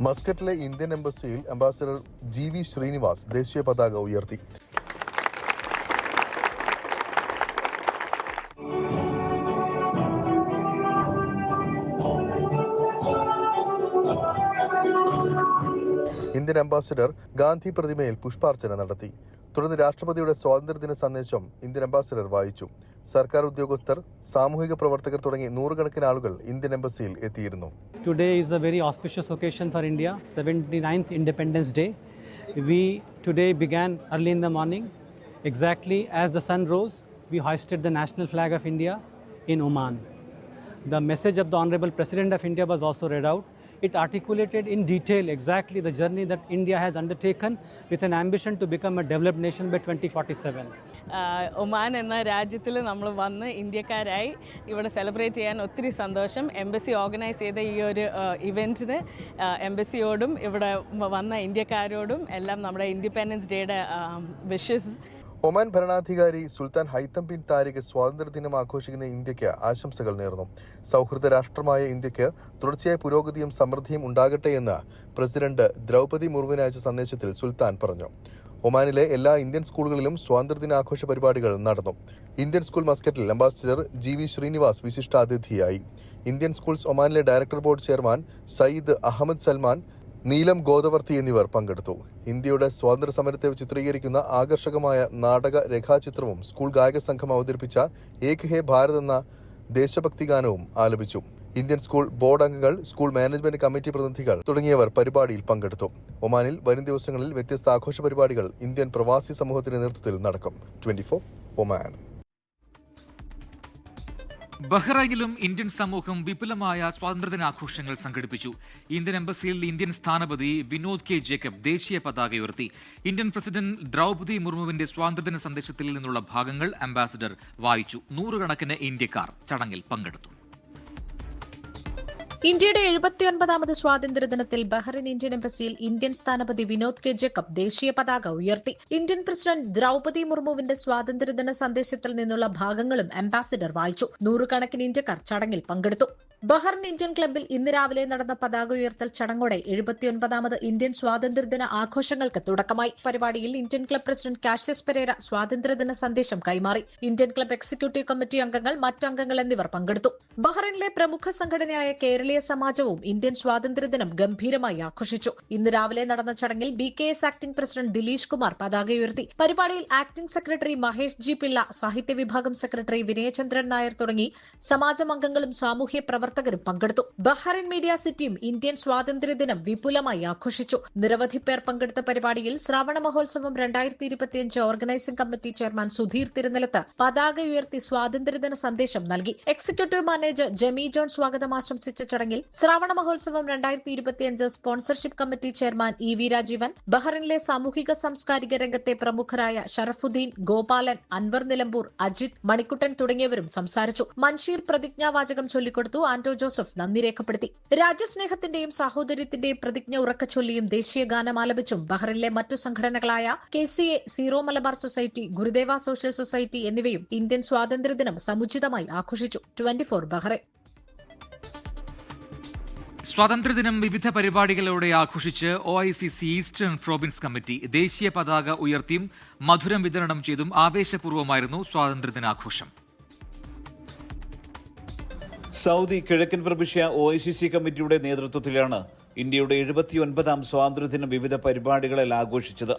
മസ്കറ്റിലെ ഇന്ത്യൻ എംബസിയിൽ അംബാസഡർ GV ശ്രീനിവാസ് ദേശീയ പതാക ഉയർത്തി. ഇന്ത്യൻ അംബാസഡർ ഗാന്ധി പ്രതിമയിൽ പുഷ്പാർച്ചന നടത്തി. തുടർന്ന് രാഷ്ട്രപതിയുടെ സ്വാതന്ത്ര്യദിന സന്ദേശം ഇന്ത്യൻ അംബാസഡർ വായിച്ചു. സർക്കാർ ഉദ്യോഗസ്ഥർ, സാമൂഹിക പ്രവർത്തകർ തുടങ്ങി നൂറുകണക്കിന് ആളുകൾ ഇന്ത്യൻ എംബസിയിൽ എത്തിയിരുന്നു. Today is a very auspicious occasion for India, 79th Independence Day. We today began early in the morning. Exactly as the sun rose, we hoisted the national flag of India in Oman. The message of the Honorable President of India was also read out. It articulated in detail exactly the journey that India has undertaken with an ambition to become a developed nation by 2047. Oman എന്ന രാജ്യത്തിൽ നമ്മൾ വന്ന് ഇന്ത്യക്കാരായി ഇവിടെ celebrate ചെയ്യാൻ ഒത്തിരി സന്തോഷം. Embassy organise ചെയ്ത ഈ ഒരു ഇവൻറ്റിന് എംബസിയോടും ഇവിടെ വന്ന ഇന്ത്യക്കാരോടും എല്ലാം നമ്മുടെ ഇൻഡിപെൻഡൻസ് ഡേയുടെ വിഷസ്. ഒമാൻ ഭരണാധികാരി സുൽത്താൻ ഹൈത്തം ബിൻ താരിഖ് സ്വാതന്ത്ര്യദിനം ആഘോഷിക്കുന്ന ഇന്ത്യക്ക് ആശംസകൾ നേർന്നു. സൗഹൃദ രാഷ്ട്രമായ ഇന്ത്യക്ക് തുടർച്ചയായ പുരോഗതിയും സമൃദ്ധിയും ഉണ്ടാകട്ടെ എന്ന് പ്രസിഡന്റ് ദ്രൗപദി മുർമുവിന് അയച്ച സന്ദേശത്തിൽ സുൽത്താൻ പറഞ്ഞു. ഒമാനിലെ എല്ലാ ഇന്ത്യൻ സ്കൂളുകളിലും സ്വാതന്ത്ര്യദിനാഘോഷ പരിപാടികൾ നടന്നു. ഇന്ത്യൻ സ്കൂൾ മസ്കറ്റിൽ അംബാസിഡർ GV ശ്രീനിവാസ് വിശിഷ്ടാതിഥിയായി. ഇന്ത്യൻ സ്കൂൾസ് ഒമാനിലെ director board chairman Syed Ahmed Salman, Neelam Godavarthi എന്നിവർ പങ്കെടുത്തു. ഇന്ത്യയുടെ സ്വാതന്ത്ര്യ സമരത്തെ ചിത്രീകരിക്കുന്ന ആകർഷകമായ നാടക രേഖാചിത്രവും സ്കൂൾ ഗായക സംഘം അവതരിപ്പിച്ച ഏക് ഹേ ഭാരത് എന്ന ദേശഭക്തി ഗാനവും ആലപിച്ചു. ഇന്ത്യൻ സ്കൂൾ ബോർഡ് അംഗങ്ങൾ, സ്കൂൾ മാനേജ്മെന്റ് കമ്മിറ്റി പ്രതിനിധികൾ തുടങ്ങിയവർ പരിപാടിയിൽ പങ്കെടുത്തു. ഒമാനിൽ വരും ദിവസങ്ങളിൽ വ്യത്യസ്ത ആഘോഷ പരിപാടികൾ ഇന്ത്യൻ പ്രവാസി സമൂഹത്തിന്റെ നേതൃത്വത്തിൽ നടക്കും. 24 ഒമാൻ. ബഹ്റൈനിലും ഇന്ത്യൻ സമൂഹം വിപുലമായ സ്വാതന്ത്ര്യദിനാഘോഷങ്ങൾ സംഘടിപ്പിച്ചു. ഇന്ത്യൻ എംബസിയിൽ ഇന്ത്യൻ സ്ഥാനപതി വിനോദ് K. ജേക്കബ് ദേശീയ പതാക ഉയർത്തി. ഇന്ത്യൻ പ്രസിഡന്റ് ദ്രൗപദി മുർമുവിന്റെ സ്വാതന്ത്ര്യദിന സന്ദേശത്തിൽ നിന്നുള്ള ഭാഗങ്ങൾ അംബാസിഡർ വായിച്ചു. നൂറുകണക്കിന് ഇന്ത്യക്കാർ ചടങ്ങിൽ പങ്കെടുത്തു. ഇന്ത്യയുടെ 79ാമത് സ്വാതന്ത്ര്യദിനത്തിൽ ബഹ്റൈൻ ഇന്ത്യൻ എംബസിയിൽ ഇന്ത്യൻ സ്ഥാനപതി വിനോദ് K. ജേക്കബ് ദേശീയ പതാക ഉയർത്തി. ഇന്ത്യൻ പ്രസിഡന്റ് ദ്രൗപദി മുർമുവിന്റെ സ്വാതന്ത്ര്യദിന സന്ദേശത്തിൽ നിന്നുള്ള ഭാഗങ്ങളും അംബാസിഡർ വായിച്ചു. നൂറുകണക്കിന് ഇന്ത്യക്കാർ ചടങ്ങിൽ പങ്കെടുത്തു. ബഹ്റൈൻ ഇന്ത്യൻ ക്ലബ്ബിൽ ഇന്ന് രാവിലെ നടന്ന പതാക ഉയർത്തൽ ചടങ്ങോടെ 79ാമത് ഇന്ത്യൻ സ്വാതന്ത്ര്യദിന ആഘോഷങ്ങൾക്ക് തുടക്കമായി. പരിപാടിയിൽ Indian club president Cassius Pereira സ്വാതന്ത്ര്യദിന സന്ദേശം കൈമാറി. ഇന്ത്യൻ ക്ലബ്ബ് എക്സിക്യൂട്ടീവ് കമ്മിറ്റി അംഗങ്ങൾ, മറ്റംഗങ്ങൾ എന്നിവർ പങ്കെടുത്തു. ബഹ്റൈനിലെ പ്രമുഖ സംഘടനയായ കേരളീയ നായ സമാജവും ഇന്ത്യൻ സ്വാതന്ത്ര്യദിനം ഗംഭീരമായി ആഘോഷിച്ചു. ഇന്ന് രാവിലെ നടന്ന ചടങ്ങിൽ BKS acting president Dileesh Kumar പതാക ഉയർത്തി. പരിപാടിയിൽ acting secretary Mahesh G. Pillai, സാഹിത്യ വിഭാഗം സെക്രട്ടറി വിനയചന്ദ്രൻ നായർ തുടങ്ങി സമാജം അംഗങ്ങളും സാമൂഹ്യ പ്രവർത്തകരും പങ്കെടുത്തു. ബഹ്റൈൻ മീഡിയ സിറ്റിയും ഇന്ത്യൻ സ്വാതന്ത്ര്യദിനം വിപുലമായി ആഘോഷിച്ചു. നിരവധി പേർ പങ്കെടുത്ത പരിപാടിയിൽ ശ്രാവണ Mahotsavam 2025 organising committee chairman Sudheer Thirunilath പതാക ഉയർത്തി സ്വാതന്ത്ര്യദിന സന്ദേശം നൽകി. എക്സിക്യൂട്ടീവ് മാനേജർ ജെമി ജോൺ സ്വാഗതം ആശംസിച്ച ചടങ്ങിൽ Shravana Mahotsavam 2025 sponsorship committee chairman EV Rajeevan, ബഹ്റൈനിലെ സാമൂഹിക സാംസ്കാരിക രംഗത്തെ പ്രമുഖരായ ഷറഫുദ്ദീൻ, ഗോപാലൻ, അൻവർ നിലമ്പൂർ, അജിത്, മണിക്കുട്ടൻ തുടങ്ങിയവരും സംസാരിച്ചു. മൻഷീർ പ്രതിജ്ഞാവാചകം ചൊല്ലിക്കൊടുത്തു. ആന്റോ ജോസഫ് നന്ദി രേഖപ്പെടുത്തി. രാജ്യസ്നേഹത്തിന്റെയും സാഹോദര്യത്തിന്റെയും പ്രതിജ്ഞ ഉറക്കച്ചൊല്ലിയും ദേശീയ ഗാനം ആലപിച്ചും ബഹ്റൈനിലെ മറ്റു സംഘടനകളായ KCA, zero Malabar society, Gurudeva social society എന്നിവയും ഇന്ത്യൻ സ്വാതന്ത്ര്യദിനം സമുചിതമായി ആഘോഷിച്ചു. 24 ബഹ്റൈൻ. സ്വാതന്ത്ര്യദിനം വിവിധ പരിപാടികളോടെ ആഘോഷിച്ച് OICC ഈസ്റ്റേൺ പ്രോവിൻസ് കമ്മിറ്റി ദേശീയ പതാക ഉയർത്തിയും മധുരം വിതരണം ചെയ്തും ആവേശപൂർവ്വമായിരുന്നു സ്വാതന്ത്ര്യദിനാഘോഷം. സൗദി കിഴക്കൻ പ്രവിശ്യ OICC കമ്മിറ്റിയുടെ നേതൃത്വത്തിലാണ് ഇന്ത്യയുടെ 79ാം സ്വാതന്ത്ര്യദിനം വിവിധ പരിപാടികളിൽ ആഘോഷിച്ചത്.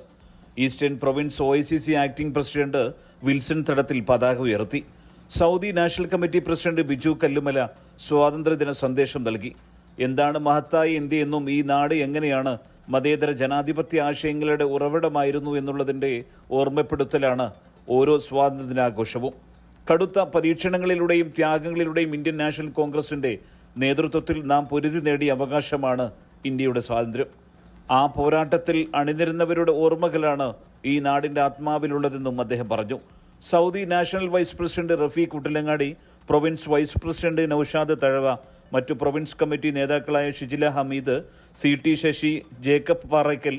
Eastern Province OICC acting president Wilson Thadathil പതാക ഉയർത്തി. Saudi national committee president Biju Kallumala സ്വാതന്ത്ര്യദിന സന്ദേശം നൽകി. എന്താണ് മഹത്തായ ഇന്ത്യ എന്നും ഈ നാട് എങ്ങനെയാണ് മതേതര ജനാധിപത്യ ആശയങ്ങളുടെ ഉറവിടമായിരുന്നു എന്നുള്ളതിൻ്റെ ഓർമ്മപ്പെടുത്തലാണ് ഓരോ സ്വാതന്ത്ര്യദിനാഘോഷവും. കടുത്ത പരീക്ഷണങ്ങളിലൂടെയും ത്യാഗങ്ങളിലൂടെയും ഇന്ത്യൻ നാഷണൽ കോൺഗ്രസിന്റെ നേതൃത്വത്തിൽ നാം പൊരുതി നേടിയ അവകാശമാണ് ഇന്ത്യയുടെ സ്വാതന്ത്ര്യം. ആ പോരാട്ടത്തിൽ അണിനിരുന്നവരുടെ ഓർമ്മകളാണ് ഈ നാടിന്റെ ആത്മാവിലുള്ളതെന്നും അദ്ദേഹം പറഞ്ഞു. Saudi national vice president Rafeeq Kuttilangadi, province vice president Noushad Thazhava, മറ്റു പ്രൊവിൻസ് കമ്മിറ്റി നേതാക്കളായ Shijila Hameed, CT Sasi, Jacob Parakkal,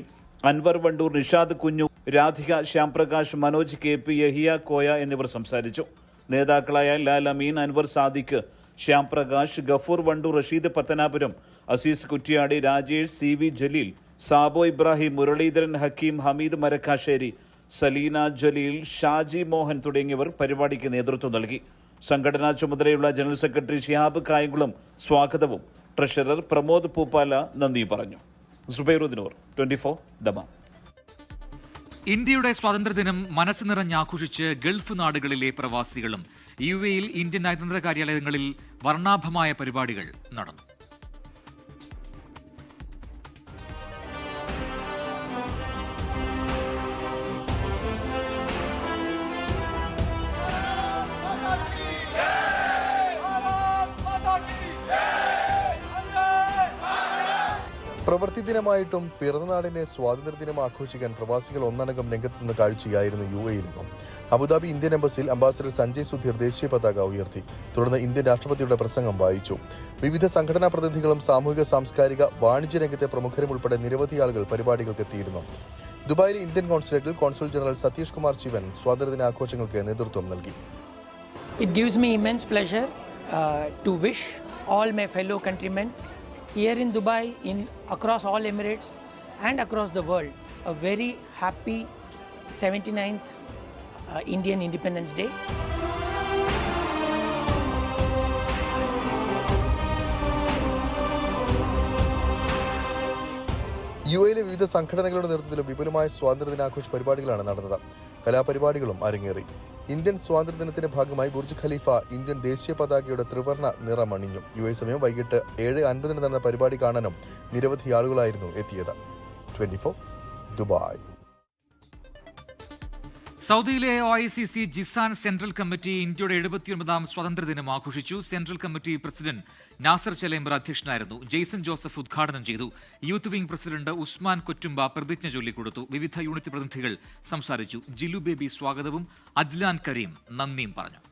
Anwar Vandoor, Nishad Kunju, Radhika Shyamprakash, Manoj KP, Yahya Koya എന്നിവർ സംസാരിച്ചു. നേതാക്കളായ ലാൽ അമീൻ, അൻവർ സാദിഖ്, ശ്യാംപ്രകാശ്, ഗഫൂർ വണ്ടൂർ, റഷീദ് പത്തനാപുരം, അസീസ് കുറ്റിയാടി, രാജേഷ്, CV ജലീൽ, സാബോ ഇബ്രാഹിം, മുരളീധരൻ ഹക്കീം, ഹമീദ് മരക്കാശ്ശേരി, സലീന ജലീൽ, ഷാജി മോഹൻ തുടങ്ങിയവർ പരിപാടിക്ക് നേതൃത്വം നൽകി. സംഘടനാ ചുമതലയുള്ള ജനറൽ സെക്രട്ടറി ഷിഹാബ് കായംകുളം സ്വാഗതവും ട്രഷറർ പ്രമോദ് പൂപ്പാല നന്ദി പറഞ്ഞു. സുബൈറുദ്ദീനൂർ, 24 ദമാം. ഇന്ത്യയുടെ സ്വാതന്ത്ര്യദിനം മനസ്സ് നിറഞ്ഞാഘോഷിച്ച് ഗൾഫ് നാടുകളിലെ പ്രവാസികളും. UAE-യിൽ ഇന്ത്യൻ നയതന്ത്ര കാര്യാലയങ്ങളിൽ വർണ്ണാഭമായ പരിപാടികൾ നടന്നു. പ്രവൃത്തി ദിനമായിട്ടും പിറന്നനാടിനെ സ്വാതന്ത്ര്യദിനം ആഘോഷിക്കാൻ പ്രവാസികൾ ഒന്നടങ്കം രംഗത്തുനിന്ന കാഴ്ചയായിരുന്നു UAE-യിൽ നിന്നും. അബുദാബി ഇന്ത്യൻ എംബസിയിൽ അംബാസഡർ സഞ്ജയ് സുധീർ ദേശീയ പതാക ഉയർത്തി. തുടർന്ന് ഇന്ത്യൻ രാഷ്ട്രപതിയുടെ പ്രസംഗം വായിച്ചു. വിവിധ സംഘടനാ പ്രതിനിധികളും സാമൂഹിക സാംസ്കാരിക വാണിജ്യ രംഗത്തെ പ്രമുഖരും ഉൾപ്പെടെ നിരവധി ആളുകൾ പരിപാടികൾക്ക് എത്തിയിരുന്നു. ദുബായിലെ ഇന്ത്യൻ കോൺസുലേറ്റിൽ കോൺസുൽ ജനറൽ സതീഷ് കുമാർ ശിവൻ സ്വാതന്ത്ര്യദിനാഘോഷങ്ങൾക്ക് നേതൃത്വം നൽകി. It gives me immense pleasure to wish all my fellow countrymen here in Dubai, across all Emirates and across the world, a very happy 79th Indian Independence Day. UAE-യിലെ വിവിധ സംഘടനകളുടെ നേതൃത്വത്തിൽ വിപുലമായ സ്വാതന്ത്ര്യദിനാഘോഷ പരിപാടികളാണ് നടന്നത്. കലാപരിപാടികളും അരങ്ങേറി. ഇന്ത്യൻ സ്വാതന്ത്ര്യദിനത്തിന്റെ ഭാഗമായി ബുർജ് ഖലീഫ ഇന്ത്യൻ ദേശീയ പതാകയുടെ ത്രിവർണ്ണ നിറമണിഞ്ഞു. UAE സമയം വൈകിട്ട് 7:50 നടന്ന പരിപാടി കാണാനും നിരവധി ആളുകളായിരുന്നു എത്തിയത്. 24 ദുബായ്. സൗദിയിലെ OICC ജിസാൻ സെൻട്രൽ കമ്മിറ്റി ഇന്ത്യയുടെ 79ാം സ്വാതന്ത്ര്യദിനം ആഘോഷിച്ചു. സെൻട്രൽ കമ്മിറ്റി പ്രസിഡന്റ് നാസർ ചെലേമ്പർ അധ്യക്ഷനായിരുന്നു. ജെയ്സൺ ജോസഫ് ഉദ്ഘാടനം ചെയ്തു. യൂത്ത് വിംഗ് പ്രസിഡന്റ് ഉസ്മാൻ കൊറ്റുംബ പ്രതിജ്ഞ ചൊല്ലിക്കൊടുത്തു. വിവിധ യൂണിറ്റ് പ്രതിനിധികൾ സംസാരിച്ചു. ജിലു ബേബി സ്വാഗതവും അജ്ലാൻ കരീം നന്ദിയും പറഞ്ഞു.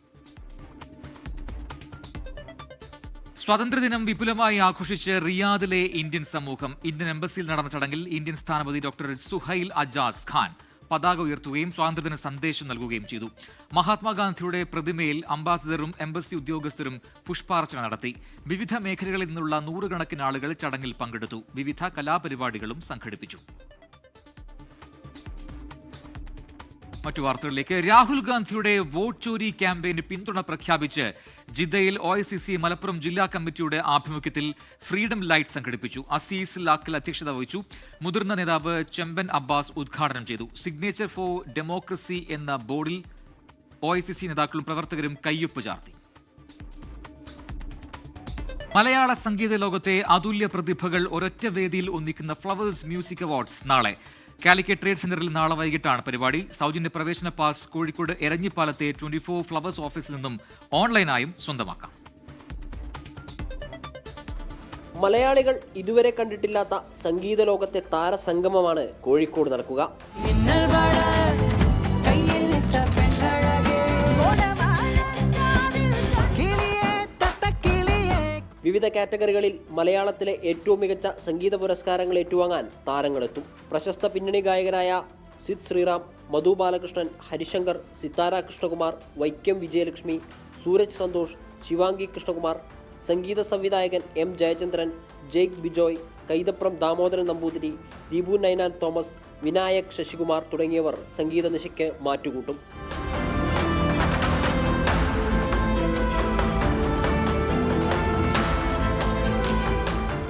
സ്വാതന്ത്ര്യദിനം വിപുലമായി ആഘോഷിച്ച് റിയാദിലെ ഇന്ത്യൻ സമൂഹം. ഇന്ത്യൻ എംബസിയിൽ നടന്ന ചടങ്ങിൽ ഇന്ത്യൻ സ്ഥാനപതി ഡോക്ടർ സുഹൈൽ അജാസ് ഖാൻ പതാക ഉയർത്തുകയും സ്വാതന്ത്ര്യദിന സന്ദേശം നൽകുകയും ചെയ്തു. മഹാത്മാഗാന്ധിയുടെ പ്രതിമയിൽ അംബാസിഡറും എംബസി ഉദ്യോഗസ്ഥരും പുഷ്പാർച്ചന നടത്തി. വിവിധ മേഖലകളിൽ നിന്നുള്ള നൂറുകണക്കിന് ആളുകൾ ചടങ്ങിൽ പങ്കെടുത്തു. വിവിധ കലാപരിപാടികളും സംഘടിപ്പിച്ചു. മറ്റു വാർത്തകളിലേക്ക്. രാഹുൽ ഗാന്ധിയുടെ വോട്ട് ചോരി ക്യാമ്പയിന് പിന്തുണ പ്രഖ്യാപിച്ച് ജിദ്ദയിൽ OICC മലപ്പുറം ജില്ലാ കമ്മിറ്റിയുടെ ആഭിമുഖ്യത്തിൽ ഫ്രീഡം ലൈറ്റ് സംഘടിപ്പിച്ചു. അസീസ് ലാക്കൽ അധ്യക്ഷത വഹിച്ചു. മുതിർന്ന നേതാവ് ചെമ്പൻ അബ്ബാസ് ഉദ്ഘാടനം ചെയ്തു. സിഗ്നേച്ചർ ഫോർ ഡെമോക്രസി എന്ന ബോർഡിൽ OICC നേതാക്കളും പ്രവർത്തകരും കയ്യൊപ്പ് ചാർത്തി. മലയാള സംഗീത ലോകത്തെ അതുല്യ പ്രതിഭകൾ ഒരൊറ്റ വേദിയിൽ ഒന്നിക്കുന്ന ഫ്ലവേഴ്സ് മ്യൂസിക് അവാർഡ്സ് നാളെ. കാലിക്കറ്റ് ട്രേഡ് സെന്ററിൽ നാളെ വൈകിട്ടാണ് പരിപാടി. സൗജന്യ പ്രവേശന പാസ് കോഴിക്കോട് എരഞ്ഞിപ്പാലത്തെ 24 ഫ്ലവേഴ്സ് ഓഫീസിൽ നിന്നും ഓൺലൈനായും സ്വന്തമാക്കാം. മലയാളികൾ ഇതുവരെ കണ്ടിട്ടില്ലാത്ത സംഗീത ലോകത്തെ താരസംഗമമാണ് കോഴിക്കോട് നടക്കുക. വിവിധ കാറ്റഗറികളിൽ മലയാളത്തിലെ ഏറ്റവും മികച്ച സംഗീത പുരസ്കാരങ്ങൾ ഏറ്റുവാങ്ങാൻ താരങ്ങളെത്തും. പ്രശസ്ത പിന്നണി ഗായകരായ സിദ് ശ്രീറാം, മധു ബാലകൃഷ്ണൻ, ഹരിശങ്കർ, സിത്താര കൃഷ്ണകുമാർ, വൈക്കം വിജയലക്ഷ്മി, സൂരജ് സന്തോഷ്, ശിവാംഗി കൃഷ്ണകുമാർ, സംഗീത സംവിധായകൻ M Jayachandran, Jake Bijoy, Kaithapram Damodaran Namboothiri, Deepu Ninan Thomas, Vinayak Sasikumar തുടങ്ങിയവർ സംഗീത നിശയ്ക്ക് മാറ്റുകൂട്ടും.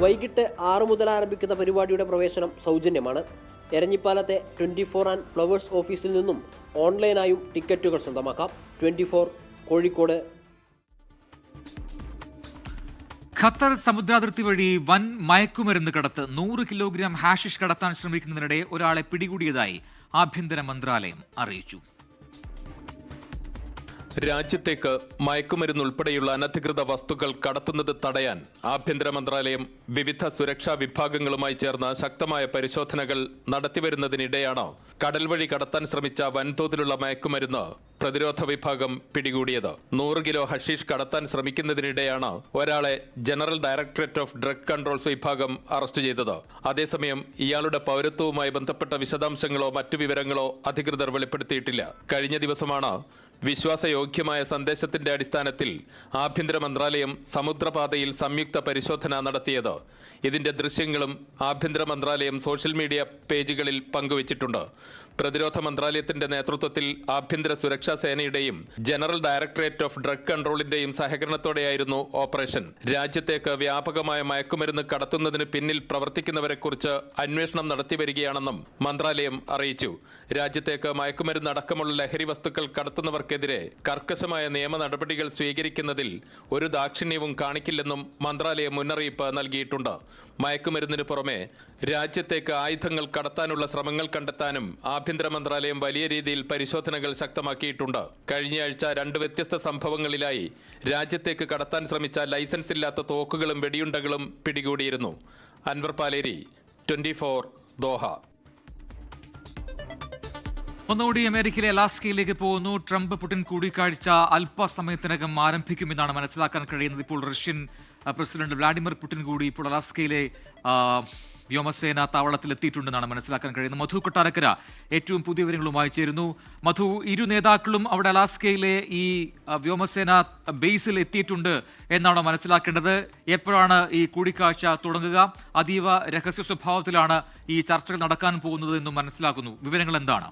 വൈകിട്ട് 6 മുതൽ ആരംഭിക്കുന്ന പരിപാടിയുടെ പ്രവേശനം സൗജന്യമാണ്. എരഞ്ഞിപ്പാലത്തെ 24 ആൻഡ് ഫ്ലവേഴ്സ് ഓഫീസിൽ നിന്നും ഓൺലൈനായും ടിക്കറ്റുകൾ സ്വന്തമാക്കാം. 24 കോഴിക്കോട്. ഖത്തർ സമുദ്രാതിർത്തി വഴി വൻ മയക്കുമരുന്ന് കടത്ത് 100 കിലോഗ്രാം ഹാഷിഷ് കടത്താൻ ശ്രമിക്കുന്നതിനിടെ ഒരാളെ പിടികൂടിയതായി ആഭ്യന്തര മന്ത്രാലയം അറിയിച്ചു. രാജ്യത്തേക്ക് മയക്കുമരുന്നുൾപ്പെടെയുള്ള അനധികൃത വസ്തുക്കൾ കടത്തുന്നത് തടയാൻ ആഭ്യന്തര മന്ത്രാലയം വിവിധ സുരക്ഷാ വിഭാഗങ്ങളുമായി ചേർന്ന് ശക്തമായ പരിശോധനകൾ നടത്തിവരുന്നതിനിടെയാണ് കടൽ വഴി കടത്താൻ ശ്രമിച്ച വൻതോതിലുള്ള മയക്കുമരുന്ന് പ്രതിരോധ വിഭാഗം പിടികൂടിയത്. 100 കിലോ ഹഷീഷ് കടത്താൻ ശ്രമിക്കുന്നതിനിടെയാണ് ഒരാളെ general directorate of drug controls വിഭാഗം അറസ്റ്റ് ചെയ്തത്. അതേസമയം ഇയാളുടെ പൗരത്വവുമായി ബന്ധപ്പെട്ട വിശദാംശങ്ങളോ മറ്റു വിവരങ്ങളോ അധികൃതർ വെളിപ്പെടുത്തിയിട്ടില്ല. കഴിഞ്ഞ ദിവസമാണ് വിശ്വാസയോഗ്യമായ സന്ദേശത്തിന്റെ അടിസ്ഥാനത്തിൽ ആഭ്യന്തര മന്ത്രാലയം സമുദ്രപാതയിൽ സംയുക്ത പരിശോധന നടത്തിയത്. ഇതിന്റെ ദൃശ്യങ്ങളും ആഭ്യന്തര മന്ത്രാലയം സോഷ്യൽ മീഡിയ പേജുകളിൽ പങ്കുവച്ചിട്ടുണ്ട്. പ്രതിരോധ മന്ത്രാലയത്തിന്റെ നേതൃത്വത്തിൽ ആഭ്യന്തര സുരക്ഷാ സേനയുടെയും ജനറൽ ഡയറക്ടറേറ്റ് ഓഫ് ഡ്രഗ് കൺട്രോളിന്റെയും സഹകരണത്തോടെയായിരുന്നു ഓപ്പറേഷൻ. രാജ്യത്തേക്ക് വ്യാപകമായ മയക്കുമരുന്ന് കടത്തുന്നതിന് പിന്നിൽ പ്രവർത്തിക്കുന്നവരെക്കുറിച്ച് അന്വേഷണം നടത്തിവരികയാണെന്നും മന്ത്രാലയം അറിയിച്ചു. രാജ്യത്തേക്ക് മയക്കുമരുന്ന് അടക്കമുള്ള ലഹരി വസ്തുക്കൾ കടത്തുന്നവർക്കെതിരെ കർക്കശമായ നിയമ നടപടികൾ സ്വീകരിക്കുന്നതിൽ ഒരു ദാക്ഷിണ്യവും കാണിക്കില്ലെന്നും മന്ത്രാലയം മുന്നറിയിപ്പ് നൽകിയിട്ടുണ്ട്. മയക്കുമരുന്നിന് പുറമെ രാജ്യത്തേക്ക് ആയുധങ്ങൾ കടത്താനുള്ള ശ്രമങ്ങൾ കണ്ടെത്താനും ആഭ്യന്തര മന്ത്രാലയം വലിയ രീതിയിൽ പരിശോധനകൾ ശക്തമാക്കിയിട്ടുണ്ട്. കഴിഞ്ഞയാഴ്ച 2 വ്യത്യസ്ത സംഭവങ്ങളിലായി രാജ്യത്തേക്ക് കടത്താൻ ശ്രമിച്ച ലൈസൻസ് ഇല്ലാത്ത തോക്കുകളും വെടിയുണ്ടകളും പിടികൂടിയിരുന്നു. അൻവർ പാലേരി, 24 ദോഹ. ഒന്നുകൂടി അമേരിക്കയിലെ അലാസ്കയിലേക്ക് പോകുന്നു. ട്രംപ് പുടിൻ കൂടിക്കാഴ്ച അല്പസമയത്തിനകം ആരംഭിക്കുമെന്നാണ് മനസ്സിലാക്കാൻ കഴിയുന്നത്. ഇപ്പോൾ റഷ്യൻ പ്രസിഡന്റ് വ്ളാഡിമിർ പുടിൻ കൂടി ഇപ്പോൾ അലാസ്കയിലെ വ്യോമസേന താവളത്തിൽ എത്തിയിട്ടുണ്ടെന്നാണ് മനസ്സിലാക്കാൻ കഴിയുന്നത്. മധു കൊട്ടാരക്കര ഏറ്റവും പുതിയ വിവരങ്ങളുമായി ചേരുന്നു. മധു, ഇരു നേതാക്കളും അവിടെ അലാസ്കയിലെ ഈ വ്യോമസേന ബേസിൽ എത്തിയിട്ടുണ്ട് എന്നാണോ മനസ്സിലാക്കേണ്ടത്? എപ്പോഴാണ് ഈ കൂടിക്കാഴ്ച തുടങ്ങുക? അതീവ രഹസ്യ സ്വഭാവത്തിലാണ് ഈ ചർച്ചകൾ നടക്കാൻ പോകുന്നത് എന്നും മനസ്സിലാക്കുന്നു. വിവരങ്ങൾ എന്താണ്?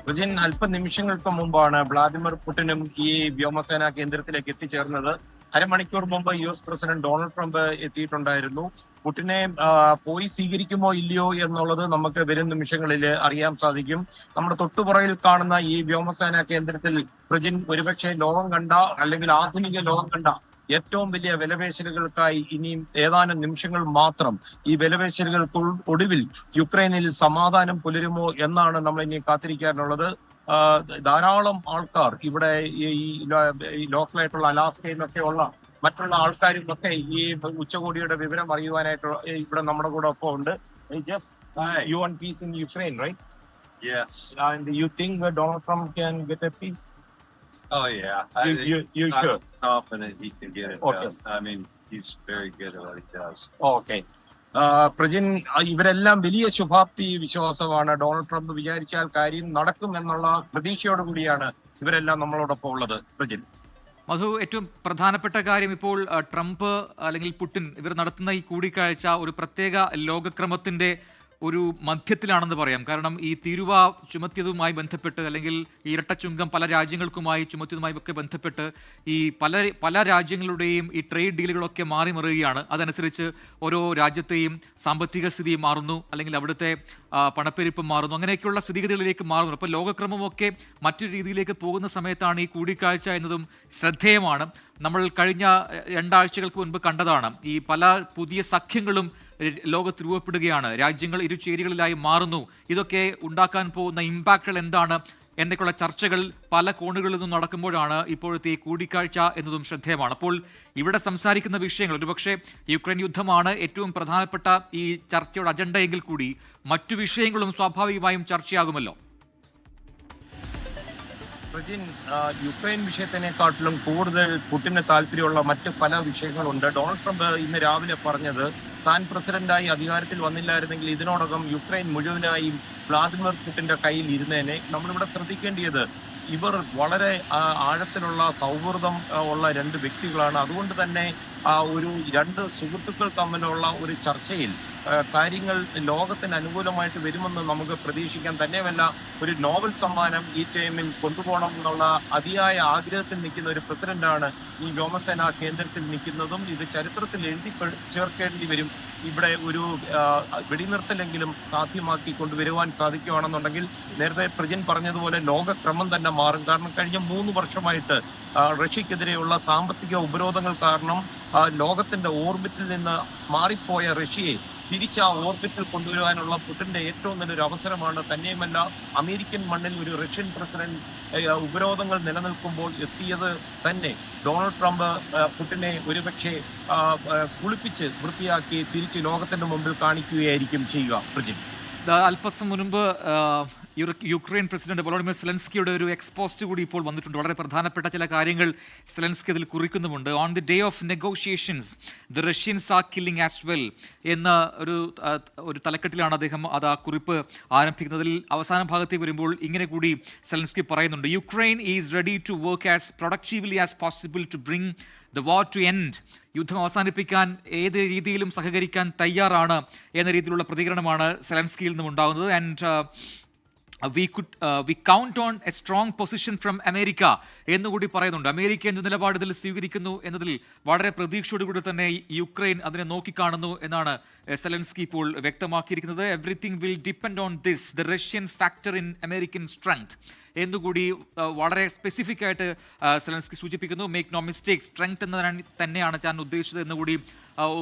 വിജയൻ, അല്പനിമിഷങ്ങൾക്ക് മുമ്പാണ് വ്ളാദിമിർ പുടിനും ഈ വ്യോമസേനാ കേന്ദ്രത്തിലേക്ക് എത്തിച്ചേർന്നത്. അരമണിക്കൂർ മുമ്പ് US പ്രസിഡന്റ് ഡൊണാൾഡ് ട്രംപ് എത്തിയിട്ടുണ്ടായിരുന്നു. പുടിനെ പോയി സ്വീകരിക്കുമോ ഇല്ലയോ എന്നുള്ളത് നമുക്ക് വരും നിമിഷങ്ങളിൽ അറിയാൻ സാധിക്കും. നമ്മുടെ തൊട്ടുപുറയിൽ കാണുന്ന ഈ വ്യോമസേനാ കേന്ദ്രത്തിൽ പ്രജിൻ ഒരുപക്ഷെ ലോകം കണ്ട അല്ലെങ്കിൽ ആധുനിക ലോകം കണ്ട ഏറ്റവും വലിയ വിലപേശലുകൾക്കായി ഇനിയും ഏതാനും നിമിഷങ്ങൾ മാത്രം. ഈ വിലപേശലുകൾക്ക് ഒടുവിൽ യുക്രൈനിൽ സമാധാനം പുലരുമോ എന്നാണ് നമ്മൾ ഇനി കാത്തിരിക്കാനുള്ളത്. ധാരാളം ആൾക്കാർ ഇവിടെ ഈ ലോക്കലായിട്ടുള്ള അലാസ്കയിൽ നിന്നൊക്കെ ഉള്ള മറ്റുള്ള ആൾക്കാരും ഒക്കെ ഈ ഉച്ചകോടിയുടെ വിവരം അറിയുവാനായിട്ട് ഇവിടെ നമ്മുടെ കൂടെ ഒപ്പം ഉണ്ട്. You want peace in Ukraine, right? Yes. And you think Donald Trump can get a peace? Oh yeah. You sure? I'm confident he can get it Okay. done. I mean, he's very good at what he does. Okay. Prajin, ഇവരെല്ലാം വലിയ ശുഭാപ്തി വിശ്വാസമാണ്. Donald Trump വിചാരിച്ചാൽ കാര്യം നടക്കും എന്നുള്ള പ്രതീക്ഷയോട് കൂടിയാണ് ഇവരെല്ലാം നമ്മളോടൊപ്പം ഉള്ളത്. പ്രജിൻ, മധു, ഏറ്റവും പ്രധാനപ്പെട്ട കാര്യം ഇപ്പോൾ ട്രംപ് അല്ലെങ്കിൽ പുടിൻ ഇവർ നടത്തുന്ന ഈ കൂടിക്കാഴ്ച ഒരു പ്രത്യേക ലോകക്രമത്തിന്റെ ഒരു മധ്യത്തിലാണെന്ന് പറയാം. കാരണം ഈ തീരുവ ചുമത്തിയതുമായി ബന്ധപ്പെട്ട് അല്ലെങ്കിൽ ഈ ഇരട്ടച്ചുങ്കം പല രാജ്യങ്ങൾക്കുമായി ചുമത്തിയതുമായി ഒക്കെ ബന്ധപ്പെട്ട് ഈ പല രാജ്യങ്ങളുടെയും ഈ ട്രേഡ് ഡീലുകളൊക്കെ മാറി മറിയുകയാണ്. അതനുസരിച്ച് ഓരോ രാജ്യത്തെയും സാമ്പത്തിക സ്ഥിതി മാറുന്നു, അല്ലെങ്കിൽ അവിടുത്തെ പണപ്പെരുപ്പം മാറുന്നു, അങ്ങനെയൊക്കെയുള്ള സ്ഥിതിഗതികളിലേക്ക് മാറുന്നു. അപ്പോൾ ലോകക്രമമൊക്കെ മറ്റൊരു രീതിയിലേക്ക് പോകുന്ന സമയത്താണ് ഈ കൂടിക്കാഴ്ച എന്നതും ശ്രദ്ധേയമാണ്. നമ്മൾ കഴിഞ്ഞ 2 ആഴ്ചകൾക്ക് മുൻപ് കണ്ടതാണ്, ഈ പല പുതിയ സഖ്യങ്ങളും ലോകത്ത് രൂപപ്പെടുകയാണ്, രാജ്യങ്ങൾ ഇരുചേരികളിലായി മാറുന്നു. ഇതൊക്കെ ഉണ്ടാക്കാൻ പോകുന്ന ഇമ്പാക്റ്റുകൾ എന്താണ് എന്നൊക്കെയുള്ള ചർച്ചകൾ പല കോണുകളിൽ നിന്നും നടക്കുമ്പോഴാണ് ഇപ്പോഴത്തെ ഈ കൂടിക്കാഴ്ച എന്നതും ശ്രദ്ധേയമാണ്. അപ്പോൾ ഇവിടെ സംസാരിക്കുന്ന വിഷയങ്ങൾ ഒരുപക്ഷെ യുക്രൈൻ യുദ്ധമാണ് ഏറ്റവും പ്രധാനപ്പെട്ട ഈ ചർച്ചയുടെ അജണ്ടയെങ്കിൽ കൂടി മറ്റു വിഷയങ്ങളും സ്വാഭാവികമായും ചർച്ചയാകുമല്ലോ. പ്രജിൻ, യുക്രൈൻ വിഷയത്തിനെക്കാട്ടിലും കൂടുതൽ പുടിന് താല്പര്യമുള്ള മറ്റ് പല വിഷയങ്ങളുണ്ട്. ഡൊണാൾഡ് ട്രംപ് ഇന്ന് രാവിലെ പറഞ്ഞത് താൻ പ്രസിഡന്റായി അധികാരത്തിൽ വന്നില്ലായിരുന്നെങ്കിൽ ഇതിനോടകം യുക്രൈൻ മുഴുവനായും വ്ളാദിമിർ പുടിന്റെ കയ്യിൽ ഇരുന്നേനെ. നമ്മളിവിടെ ശ്രദ്ധിക്കേണ്ടത് ഇവർ വളരെ ആഴത്തിലുള്ള സൗഹൃദം ഉള്ള 2 വ്യക്തികളാണ്. അതുകൊണ്ട് തന്നെ ഒരു 2 സുഹൃത്തുക്കൾ തമ്മിലുള്ള ഒരു ചർച്ചയിൽ കാര്യങ്ങൾ ലോകത്തിന് അനുകൂലമായിട്ട് വരുമെന്ന് നമുക്ക് പ്രതീക്ഷിക്കാം. തന്നെയുമല്ല, ഒരു നോബൽ സമ്മാനം ഈ ടൈമിൽ കൊണ്ടുപോകണം എന്നുള്ള അതിയായ ആഗ്രഹത്തിൽ നിൽക്കുന്ന ഒരു പ്രസിഡന്റാണ് ഈ വ്യോമസേനാ കേന്ദ്രത്തിൽ നിൽക്കുന്നതും. ഇത് ചരിത്രത്തിൽ എഴുതി ചേർക്കേണ്ടി വരും. ഇവിടെ ഒരു വെടിനിർത്തലെങ്കിലും സാധ്യമാക്കി കൊണ്ടുവരുവാൻ സാധിക്കുകയാണെന്നുണ്ടെങ്കിൽ നേരത്തെ പ്രജിൻ പറഞ്ഞതുപോലെ ലോകക്രമം തന്നെ മാറും. കാരണം കഴിഞ്ഞ 3 വർഷമായിട്ട് റഷ്യക്കെതിരെയുള്ള സാമ്പത്തിക ഉപരോധങ്ങൾ കാരണം ലോകത്തിന്റെ ഓർബിറ്റിൽ നിന്ന് മാറിപ്പോയ റഷ്യയെ തിരിച്ച് ആ ഓർബിറ്റിൽ കൊണ്ടുവരുവാനുള്ള പുടിന്റെ ഏറ്റവും നല്ലൊരു അവസരമാണ്. തന്നെയുമല്ല, അമേരിക്കൻ മണ്ണിൽ ഒരു റഷ്യൻ പ്രസിഡന്റ് ഉപരോധങ്ങൾ നിലനിൽക്കുമ്പോൾ എത്തിയത് തന്നെ ഡൊണാൾഡ് ട്രംപ് പുടിനെ ഒരുപക്ഷെ കുളിപ്പിച്ച് വൃത്തിയാക്കി തിരിച്ച് ലോകത്തിന്റെ മുമ്പിൽ കാണിക്കുകയായിരിക്കും ചെയ്യുക. പ്രജിൻ, അല്പസം മുൻപ് യുക്രൈൻ പ്രസിഡന്റ് വോളോഡിമിർ സെലൻസ്കിയുടെ ഒരു എക്സ്പോസ്റ്റ് കൂടി ഇപ്പോൾ വന്നിട്ടുണ്ട്. വളരെ പ്രധാനപ്പെട്ട ചില കാര്യങ്ങൾ സെലൻസ്കി അതിൽ കുറിക്കുന്നുമുണ്ട്. On the day of negotiations the Russians are killing as well എന്ന ഒരു തലക്കെട്ടിലാണ് അദ്ദേഹം അത് ആ കുറിപ്പ് ആരംഭിക്കുന്നതിൽ. അവസാന ഭാഗത്തേക്ക് വരുമ്പോൾ ഇങ്ങനെ കൂടി സെലൻസ്കി പറയുന്നുണ്ട്: Ukraine is ready to work as productively as possible to bring the war to end. യുദ്ധം അവസാനിപ്പിക്കാൻ ഏത് രീതിയിലും സഹകരിക്കാൻ തയ്യാറാണ് എന്ന രീതിയിലുള്ള പ്രതികരണമാണ് സെലൻസ്കിയിൽ നിന്നും ഉണ്ടാകുന്നത്. And we count on a strong position from America എന്നുകൂടി പറയുന്നുണ്ട്. അമേരിക്ക എന്ത് നിലപാട് ഇതിൽ സ്വീകരിക്കുന്നു എന്നതിൽ വളരെ പ്രതീക്ഷയോടുകൂടി തന്നെ യുക്രൈൻ അതിനെ നോക്കിക്കാണുന്നു എന്നാണ് സെലൻസ്കി ഇപ്പോൾ വ്യക്തമാക്കിയിരിക്കുന്നത്. Everything will depend on this the Russian factor in American strength എന്നുകൂടി വളരെ സ്പെസിഫിക് ആയിട്ട് സെലൻസ്കി സൂചിപ്പിക്കുന്നു. മേക്ക് നോ മിസ്റ്റേക്ക്, സ്ട്രെങ്ത് എന്നതാണ് തന്നെയാണ് ഞാൻ ഉദ്ദേശിച്ചത് എന്നുകൂടി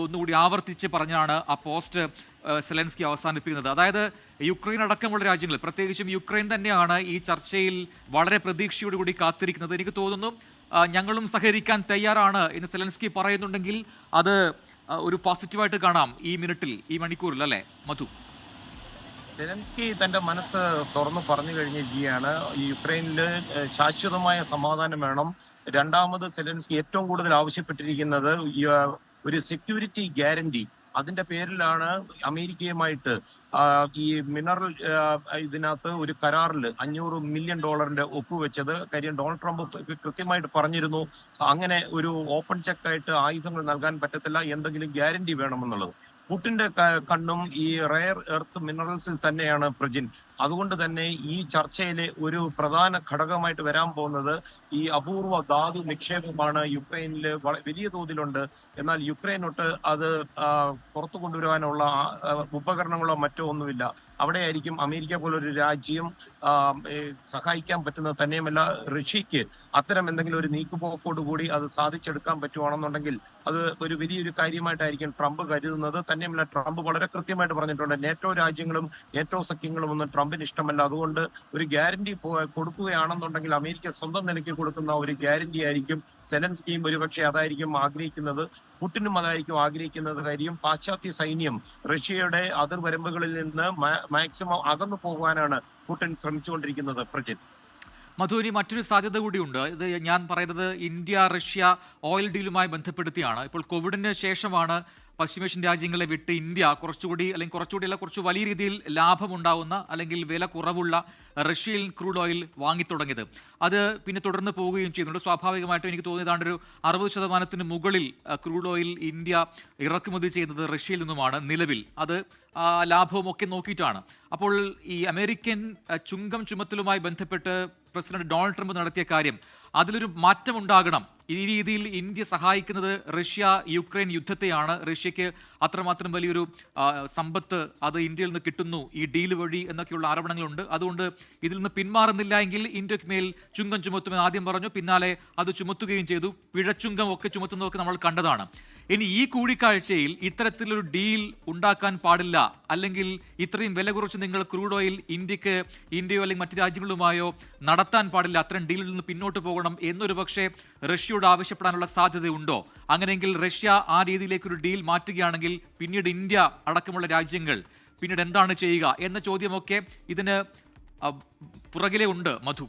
ഒന്നുകൂടി ആവർത്തിച്ച് പറഞ്ഞാണ് ആ പോസ്റ്റ് സെലൻസ്കി അവസാനിപ്പിക്കുന്നത്. അതായത് യുക്രൈൻ അടക്കമുള്ള രാജ്യങ്ങൾ, പ്രത്യേകിച്ചും യുക്രൈൻ തന്നെയാണ് ഈ ചർച്ചയിൽ വളരെ പ്രതീക്ഷയോടുകൂടി കാത്തിരിക്കുന്നത്. എനിക്ക് തോന്നുന്നു ഞങ്ങളും സഹകരിക്കാൻ തയ്യാറാണ് എന്ന് സെലൻസ്കി പറയുന്നുണ്ടെങ്കിൽ അത് ഒരു പോസിറ്റീവായിട്ട് കാണാം ഈ മിനിറ്റിൽ, ഈ മണിക്കൂറിൽ, അല്ലേ മധു? സെലൻസ്കി തന്റെ മനസ്സ് തുറന്നു പറഞ്ഞു കഴിഞ്ഞിരിക്കുകയാണ്. ഈ യുക്രൈനിൽ ശാശ്വതമായ സമാധാനം വേണം. രണ്ടാമത് സെലൻസ്കി ഏറ്റവും കൂടുതൽ ആവശ്യപ്പെട്ടിരിക്കുന്നത് ഒരു സെക്യൂരിറ്റി ഗ്യാരണ്ടി. അതിന്റെ പേരിലാണ് അമേരിക്കയുമായിട്ട് ഈ മിനറൽ ഇതിനകത്ത് ഒരു കരാറിൽ $500 മില്യൺ ഒപ്പുവെച്ചത്. കാര്യം ഡൊണാൾഡ് ട്രംപ് കൃത്യമായിട്ട് പറഞ്ഞിരുന്നു, അങ്ങനെ ഒരു ഓപ്പൺ ചെക്കായിട്ട് ആയുധങ്ങൾ നൽകാൻ പറ്റത്തില്ല, എന്തെങ്കിലും ഗ്യാരണ്ടി വേണമെന്നുള്ളത്. പുടിന്റെ കണ്ണും ഈ റയർ എർത്ത് മിനറൽസിൽ തന്നെയാണ് പ്രജിൻ. അതുകൊണ്ട് തന്നെ ഈ ചർച്ചയിലെ ഒരു പ്രധാന ഘടകമായിട്ട് വരാൻ പോകുന്നത് ഈ അപൂർവ ധാതു നിക്ഷേപമാണ്. യുക്രൈനിൽ വലിയ തോതിലുണ്ട്. എന്നാൽ യുക്രൈനൊട്ട് അത് പുറത്തു കൊണ്ടുവരാനുള്ള ഉപകരണങ്ങളോ മറ്റോ ഒന്നുമില്ല. അവിടെയായിരിക്കും അമേരിക്ക പോലൊരു രാജ്യം സഹായിക്കാൻ പറ്റുന്നത്. തന്നെയുമല്ല, റഷ്യക്ക് അത്തരം എന്തെങ്കിലും ഒരു നീക്കുപോക്കോടുകൂടി അത് സാധിച്ചെടുക്കാൻ പറ്റുവാണെന്നുണ്ടെങ്കിൽ അത് ഒരു വലിയൊരു കാര്യമായിട്ടായിരിക്കും ട്രംപ് കരുതുന്നത്. തന്നെയുമല്ല, ട്രംപ് വളരെ കൃത്യമായിട്ട് പറഞ്ഞിട്ടുണ്ട്, നേറ്റോ രാജ്യങ്ങളും നേറ്റോ സഖ്യങ്ങളും ഒന്നും ട്രംപിന് ഇഷ്ടമല്ല. അതുകൊണ്ട് ഒരു ഗ്യാരണ്ടി കൊടുക്കുകയാണെന്നുണ്ടെങ്കിൽ അമേരിക്ക സ്വന്തം നിലയ്ക്ക് കൊടുക്കുന്ന ഒരു ഗ്യാരണ്ടി ആയിരിക്കും സെലൻസ്കിയും ഒരുപക്ഷെ അതായിരിക്കും ആഗ്രഹിക്കുന്നത്. പുടിനും അതായിരിക്കും ആഗ്രഹിക്കുന്നത്. കാര്യം പാശ്ചാത്യ സൈന്യം റഷ്യയുടെ അതിർവരമ്പുകളിൽ നിന്ന് മാക്സിമം അകന്നു പോകാനാണ് പുടിൻ ശ്രമിച്ചുകൊണ്ടിരിക്കുന്നത്. പ്രജിൻ, മധുരി, മറ്റൊരു സാധ്യത കൂടിയുണ്ട്. ഇത് ഞാൻ പറയുന്നത് ഇന്ത്യ റഷ്യ ഓയിൽ ഡീലുമായി ബന്ധപ്പെടുത്തിയാണ്. ഇപ്പോൾ കോവിഡിന് ശേഷമാണ് പശ്ചിമേഷ്യൻ രാജ്യങ്ങളെ വിട്ട് ഇന്ത്യ കുറച്ച് വലിയ രീതിയിൽ ലാഭമുണ്ടാവുന്ന അല്ലെങ്കിൽ വില കുറവുള്ള റഷ്യയിൽ ക്രൂഡ് ഓയിൽ വാങ്ങിത്തുടങ്ങിയത്. അത് പിന്നെ തുടർന്ന് പോവുകയും ചെയ്യുന്നുണ്ട്. സ്വാഭാവികമായിട്ടും എനിക്ക് തോന്നിയതാണ് ഒരു 60% മുകളിൽ ക്രൂഡ് ഓയിൽ ഇന്ത്യ ഇറക്കുമതി ചെയ്യുന്നത് റഷ്യയിൽ നിന്നുമാണ് നിലവിൽ. അത് ലാഭവും ഒക്കെ നോക്കിയിട്ടാണ്. അപ്പോൾ ഈ അമേരിക്കൻ ചുങ്കം ചുമത്തലുമായി ബന്ധപ്പെട്ട് പ്രസിഡന്റ് ഡൊണാൾഡ് ട്രംപ് നടത്തിയ കാര്യം, അതിലൊരു മാറ്റം ഉണ്ടാകണം. ഈ രീതിയിൽ ഇന്ത്യ സഹായിക്കുന്നത് റഷ്യ യുക്രൈൻ യുദ്ധത്തെയാണ്. റഷ്യക്ക് അത്രമാത്രം വലിയൊരു സമ്പത്ത് അത് ഇന്ത്യയിൽ നിന്ന് കിട്ടുന്നു ഈ ഡീൽ വഴി എന്നൊക്കെയുള്ള ആരോപണങ്ങളുണ്ട്. അതുകൊണ്ട് ഇതിൽ നിന്ന് പിന്മാറുന്നില്ല എങ്കിൽ ഇന്ത്യക്ക് മേൽ ചുങ്കം ചുമത്തുമെന്ന് ആദ്യം പറഞ്ഞു, പിന്നാലെ അത് ചുമത്തുകയും ചെയ്തു. പിഴച്ചുങ്കം ഒക്കെ ചുമത്തുന്നതൊക്കെ നമ്മൾ കണ്ടതാണ്. ഇനി ഈ കൂടിക്കാഴ്ചയിൽ ഇത്തരത്തിലൊരു ഡീൽ ഉണ്ടാക്കാൻ പാടില്ല, അല്ലെങ്കിൽ ഇത്രയും വില കുറച്ച് നിങ്ങൾ ക്രൂഡ് ഓയിൽ ഇന്ത്യയോ അല്ലെങ്കിൽ മറ്റു രാജ്യങ്ങളുമായോ നടത്താൻ പാടില്ല, അത്തരം ഡീലിൽ നിന്ന് പിന്നോട്ട് പോകണം എന്നൊരു പക്ഷേ റഷ്യയോട് ആവശ്യപ്പെടാനുള്ള സാധ്യതയുണ്ടോ? അങ്ങനെയെങ്കിൽ റഷ്യ ആ രീതിയിലേക്കൊരു ഡീൽ മാറ്റുകയാണെങ്കിൽ പിന്നീട് ഇന്ത്യ അടക്കമുള്ള രാജ്യങ്ങൾ പിന്നീട് എന്താണ് ചെയ്യുക എന്ന ചോദ്യമൊക്കെ ഇതിന് പുറകിലേ ഉണ്ട്. മധു,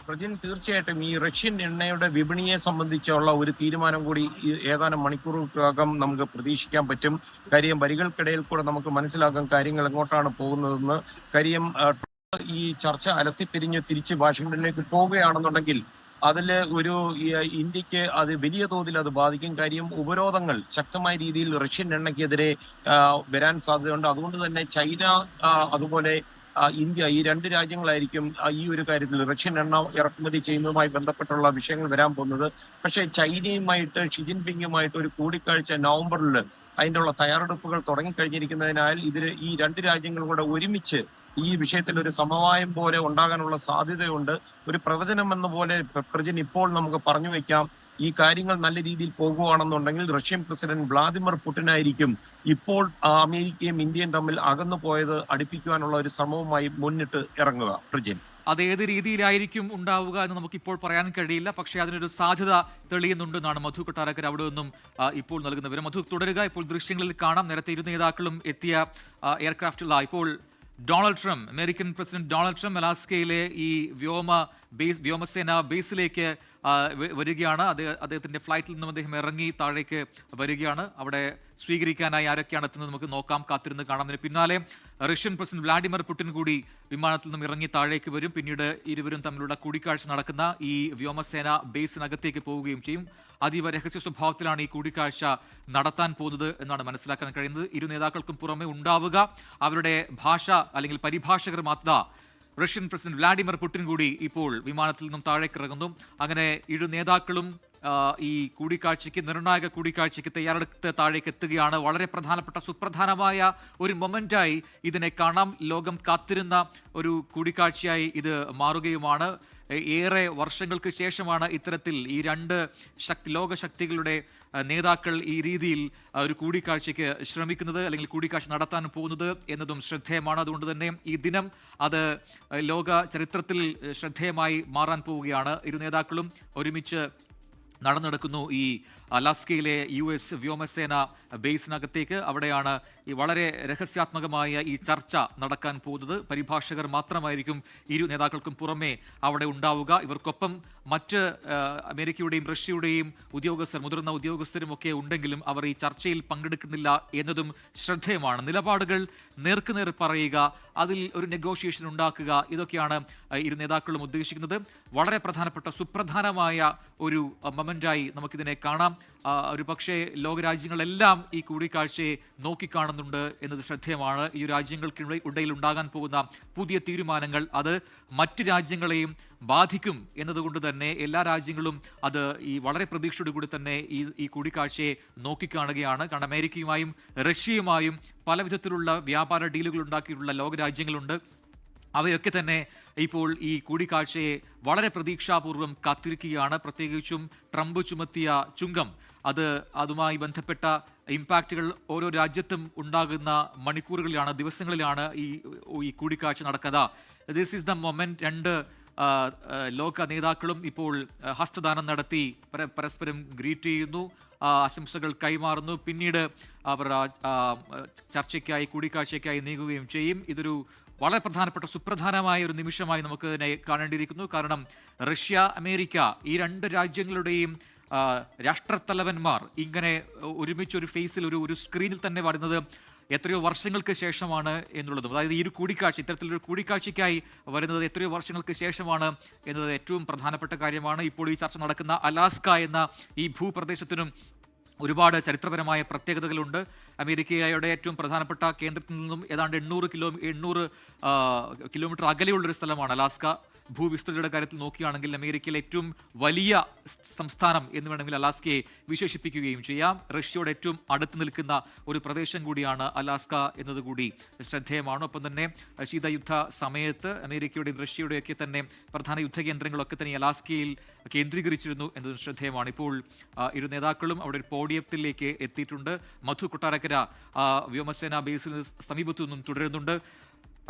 പ്രജിൻ, തീർച്ചയായിട്ടും ഈ റഷ്യൻ എണ്ണയുടെ വിപണിയെ സംബന്ധിച്ചുള്ള ഒരു തീരുമാനം കൂടി ഏതാനും മണിക്കൂറുകൾക്കകം നമുക്ക് പ്രതീക്ഷിക്കാൻ പറ്റും. കാര്യം വരികൾക്കിടയിൽ കൂടെ നമുക്ക് മനസ്സിലാക്കാം കാര്യങ്ങൾ എങ്ങോട്ടാണ് പോകുന്നതെന്ന്. കാര്യം ഈ ചർച്ച അലസിപ്പിരിഞ്ഞ് തിരിച്ച് വാഷിംഗ്ടണിലേക്ക് പോവുകയാണെന്നുണ്ടെങ്കിൽ അതിൽ ഇന്ത്യക്ക് അത് വലിയ തോതിൽ അത് ബാധിക്കും. കാര്യം ഉപരോധങ്ങൾ ശക്തമായ രീതിയിൽ റഷ്യൻ എണ്ണയ്ക്കെതിരെ വരാൻ സാധ്യതയുണ്ട്. അതുകൊണ്ട് തന്നെ ചൈന അതുപോലെ ഇന്ത്യ, ഈ രണ്ട് രാജ്യങ്ങളായിരിക്കും ഈ ഒരു കാര്യത്തിൽ റഷ്യൻ എണ്ണ ഇറക്കുമതി ചെയ്യുന്നതുമായി ബന്ധപ്പെട്ടുള്ള വിഷയങ്ങൾ വരാൻ പോകുന്നത്. പക്ഷേ ചൈനയുമായിട്ട് ഷി ജിൻപിങ്ങുമായിട്ട് ഒരു കൂടിക്കാഴ്ച നവംബറിൽ അതിൻ്റെ ഉള്ള തയ്യാറെടുപ്പുകൾ തുടങ്ങിക്കഴിഞ്ഞിരിക്കുന്നതിനാൽ ഈ രണ്ട് രാജ്യങ്ങളും കൂടെ ഒരുമിച്ച് ഈ വിഷയത്തിൽ ഒരു സമവായം പോലെ ഉണ്ടാകാനുള്ള സാധ്യതയുണ്ട്. ഒരു പ്രവചനം എന്ന പോലെ പ്രജിൻ ഇപ്പോൾ നമുക്ക് പറഞ്ഞു വെക്കാം, ഈ കാര്യങ്ങൾ നല്ല രീതിയിൽ പോകുകയാണെന്നുണ്ടെങ്കിൽ റഷ്യൻ പ്രസിഡന്റ് വ്ളാദിമിർ പുടിനായിരിക്കും ഇപ്പോൾ അമേരിക്കയും ഇന്ത്യയും തമ്മിൽ അകന്നു പോയത് അടുപ്പിക്കുവാനുള്ള ഒരു ശ്രമവുമായി മുന്നിട്ട് ഇറങ്ങുക. പ്രജിൻ, അത് ഏത് രീതിയിലായിരിക്കും ഉണ്ടാവുക എന്ന് നമുക്കിപ്പോൾ പറയാൻ കഴിയില്ല. പക്ഷേ അതിനൊരു സാധ്യത തെളിയുന്നുണ്ടെന്നാണ് മധു കൊട്ടാരക്കർ അവിടെ നിന്നും ഇപ്പോൾ നൽകുന്ന വിവരം. മധു, തുടരുക. ഇപ്പോൾ ദൃശ്യങ്ങളിൽ കാണാം, നേരത്തെ ഇരു നേതാക്കളും എത്തിയ എയർക്രാഫ്റ്റിലുള്ള ഇപ്പോൾ Donald Trump, American president Donald Trump അലാസ്കയിലെ ഈ വ്യോമസേന ബേസിലേക്ക് വരികയാണ്. അദ്ദേഹത്തിന്റെ ഫ്ലൈറ്റിൽ നിന്നും അദ്ദേഹം ഇറങ്ങി താഴേക്ക് വരികയാണ്. അവിടെ സ്വീകരിക്കാനായി ആരൊക്കെയാണ് എത്തുന്നത് നമുക്ക് നോക്കാം, കാത്തിരുന്ന് കാണാം. അതിന് പിന്നാലെ റഷ്യൻ പ്രസിഡന്റ് വ്ളാഡിമിർ പുടിൻ കൂടി വിമാനത്തിൽ നിന്നും ഇറങ്ങി താഴേക്ക് വരും. പിന്നീട് ഇരുവരും തമ്മിലുള്ള കൂടിക്കാഴ്ച നടക്കുന്ന ഈ വ്യോമസേന ബേസിനകത്തേക്ക് പോവുകയും ചെയ്യും. അതീവ രഹസ്യ സ്വഭാവത്തിലാണ് ഈ കൂടിക്കാഴ്ച നടത്താൻ പോകുന്നത് എന്നാണ് മനസ്സിലാക്കാൻ കഴിയുന്നത്. ഇരു നേതാക്കൾക്കും പുറമെ ഉണ്ടാവുക അവരുടെ ഭാഷ അല്ലെങ്കിൽ പരിഭാഷകർ മാത്രം. റഷ്യൻ പ്രസിഡന്റ് വ്ളാഡിമിർ പുടിൻ കൂടി ഇപ്പോൾ വിമാനത്തിൽ നിന്നും താഴേക്ക് ഇറങ്ങുന്നു. അങ്ങനെ ഇരു നേതാക്കളും ഈ കൂടിക്കാഴ്ചയ്ക്ക്, നിർണായക കൂടിക്കാഴ്ചയ്ക്ക് തയ്യാറെടുത്ത് താഴേക്ക് എത്തുകയാണ്. വളരെ പ്രധാനപ്പെട്ട സുപ്രധാനമായ ഒരു മൊമെന്റായി ഇതിനെ കാണാം. ലോകം കാത്തിരുന്ന ഒരു കൂടിക്കാഴ്ചയായി ഇത് മാറുകയുമാണ്. ഏറെ വർഷങ്ങൾക്ക് ശേഷമാണ് ഇത്തരത്തിൽ ഈ രണ്ട് ലോകശക്തികളുടെ നേതാക്കൾ ഈ രീതിയിൽ ഒരു കൂടിക്കാഴ്ചയ്ക്ക് ശ്രമിക്കുന്നത്, അല്ലെങ്കിൽ കൂടിക്കാഴ്ച നടത്താൻ പോകുന്നത് എന്നതും ശ്രദ്ധേയമാണ്. അതുകൊണ്ട് തന്നെ ഈ ദിനം അത് ലോക ചരിത്രത്തിൽ ശ്രദ്ധേയമായി മാറാൻ പോവുകയാണ്. ഇരു നേതാക്കളും ഒരുമിച്ച് നടന്നെടുക്കുന്നു ഈ അലാസ്കയിലെ US വ്യോമസേന ബേസിനകത്തേക്ക്. അവിടെയാണ് ഈ വളരെ രഹസ്യാത്മകമായ ഈ ചർച്ച നടക്കാൻ പോകുന്നത്. പരിഭാഷകർ മാത്രമായിരിക്കും ഇരു നേതാക്കൾക്കും പുറമെ അവിടെ ഉണ്ടാവുക. ഇവർക്കൊപ്പം മറ്റ് അമേരിക്കയുടെയും റഷ്യയുടെയും മുതിർന്ന ഉദ്യോഗസ്ഥരും ഒക്കെ ഉണ്ടെങ്കിലും അവർ ഈ ചർച്ചയിൽ പങ്കെടുക്കുന്നില്ല എന്നതും ശ്രദ്ധേയമാണ്. നിലപാടുകൾ നേർക്കുനേർ പറയുക, അതിൽ ഒരു നെഗോഷിയേഷൻ ഉണ്ടാക്കുക, ഇതൊക്കെയാണ് ഇരു നേതാക്കളും ഉദ്ദേശിക്കുന്നത്. വളരെ പ്രധാനപ്പെട്ട സുപ്രധാനമായ ഒരു മൊമെന്റായി നമുക്കിതിനെ കാണാം. ഒരു പക്ഷേ ലോകരാജ്യങ്ങളെല്ലാം ഈ കൂടിക്കാഴ്ചയെ നോക്കിക്കാണുന്നുണ്ട് എന്നത് ശ്രദ്ധേയമാണ്. ഈ രാജ്യങ്ങൾക്കിടയിൽ ഉണ്ടാകാൻ പോകുന്ന പുതിയ തീരുമാനങ്ങൾ അത് മറ്റ് രാജ്യങ്ങളെയും ബാധിക്കും എന്നതുകൊണ്ട് തന്നെ എല്ലാ രാജ്യങ്ങളും അത് ഈ വളരെ പ്രതീക്ഷയോടു കൂടി തന്നെ ഈ കൂടിക്കാഴ്ചയെ നോക്കിക്കാണുകയാണ്. കാരണം അമേരിക്കയുമായും റഷ്യയുമായും പല വിധത്തിലുള്ള വ്യാപാര ഡീലുകൾ ഉണ്ടാക്കിയിട്ടുള്ള ലോകരാജ്യങ്ങളുണ്ട്. അവയൊക്കെ തന്നെ ഇപ്പോൾ ഈ കൂടിക്കാഴ്ചയെ വളരെ പ്രതീക്ഷാപൂർവ്വം കാത്തിരിക്കുകയാണ്. പ്രത്യേകിച്ചും ട്രംപ് ചുമത്തിയ ചുങ്കം, അതുമായി ബന്ധപ്പെട്ട ഇമ്പാക്റ്റുകൾ ഓരോ രാജ്യത്തും ഉണ്ടാകുന്ന മണിക്കൂറുകളിലാണ്, ദിവസങ്ങളിലാണ് ഈ കൂടിക്കാഴ്ച നടക്കുക. This is the moment. രണ്ട് ലോക നേതാക്കളും ഇപ്പോൾ ഹസ്തദാനം നടത്തി പരസ്പരം ഗ്രീറ്റ് ചെയ്യുന്നു, ആശംസകൾ കൈമാറുന്നു. പിന്നീട് അവർ ചർച്ചയ്ക്കായി, കൂടിക്കാഴ്ചയ്ക്കായി നീങ്ങുകയും ചെയ്യും. ഇതൊരു വളരെ പ്രധാനപ്പെട്ട സുപ്രധാനമായ ഒരു നിമിഷമായി നമുക്ക് ഇതിനെ കാണേണ്ടിയിരിക്കുന്നു. കാരണം റഷ്യ, അമേരിക്ക ഈ രണ്ട് രാജ്യങ്ങളുടെയും രാഷ്ട്രത്തലവന്മാർ ഇങ്ങനെ ഒരുമിച്ചൊരു ഫേസിൽ ഒരു സ്ക്രീനിൽ തന്നെ വരുന്നത് എത്രയോ വർഷങ്ങൾക്ക് ശേഷമാണ് എന്നുള്ളതും, അതായത് ഈ ഒരു കൂടിക്കാഴ്ച, ഇത്തരത്തിലൊരു കൂടിക്കാഴ്ചയ്ക്കായി വരുന്നത് എത്രയോ വർഷങ്ങൾക്ക് ശേഷമാണ് എന്നത് ഏറ്റവും പ്രധാനപ്പെട്ട കാര്യമാണ്. ഇപ്പോൾ ഈ ചർച്ച നടക്കുന്ന അലാസ്ക എന്ന ഈ ഭൂപ്രദേശത്തിനും ഒരുപാട് ചരിത്രപരമായ പ്രത്യേകതകളുണ്ട്. അമേരിക്കയുടെ ഏറ്റവും പ്രധാനപ്പെട്ട കേന്ദ്രത്തിൽ നിന്നും ഏതാണ്ട് 800 കിലോമീറ്റർ അകലെയുള്ളൊരു സ്ഥലമാണ് അലാസ്ക. ഭൂവിസ്തൃതിയുടെ കാര്യത്തിൽ നോക്കുകയാണെങ്കിൽ അമേരിക്കയിലെ ഏറ്റവും വലിയ സംസ്ഥാനം എന്ന് വേണമെങ്കിൽ അലാസ്കയെ വിശേഷിപ്പിക്കുകയും ചെയ്യാം. റഷ്യയോട് ഏറ്റവും അടുത്ത് നിൽക്കുന്ന ഒരു പ്രദേശം കൂടിയാണ് അലാസ്ക എന്നതുകൂടി ശ്രദ്ധേയമാണ്. ഒപ്പം തന്നെ ശീതയുദ്ധ സമയത്ത് അമേരിക്കയുടെയും റഷ്യയുടെയൊക്കെ തന്നെ പ്രധാന യുദ്ധകേന്ദ്രങ്ങളൊക്കെ തന്നെ അലാസ്കയിൽ കേന്ദ്രീകരിച്ചിരുന്നു എന്നതും ശ്രദ്ധേയമാണ്. ഇപ്പോൾ ഇരു നേതാക്കളും അവിടെ ഒരു പോഡിയത്തിലേക്ക് എത്തിയിട്ടുണ്ട്. മധു കൊട്ടാരക്കര വ്യോമസേന ബേസിന് സമീപത്തു നിന്നും തുടരുന്നുണ്ട്.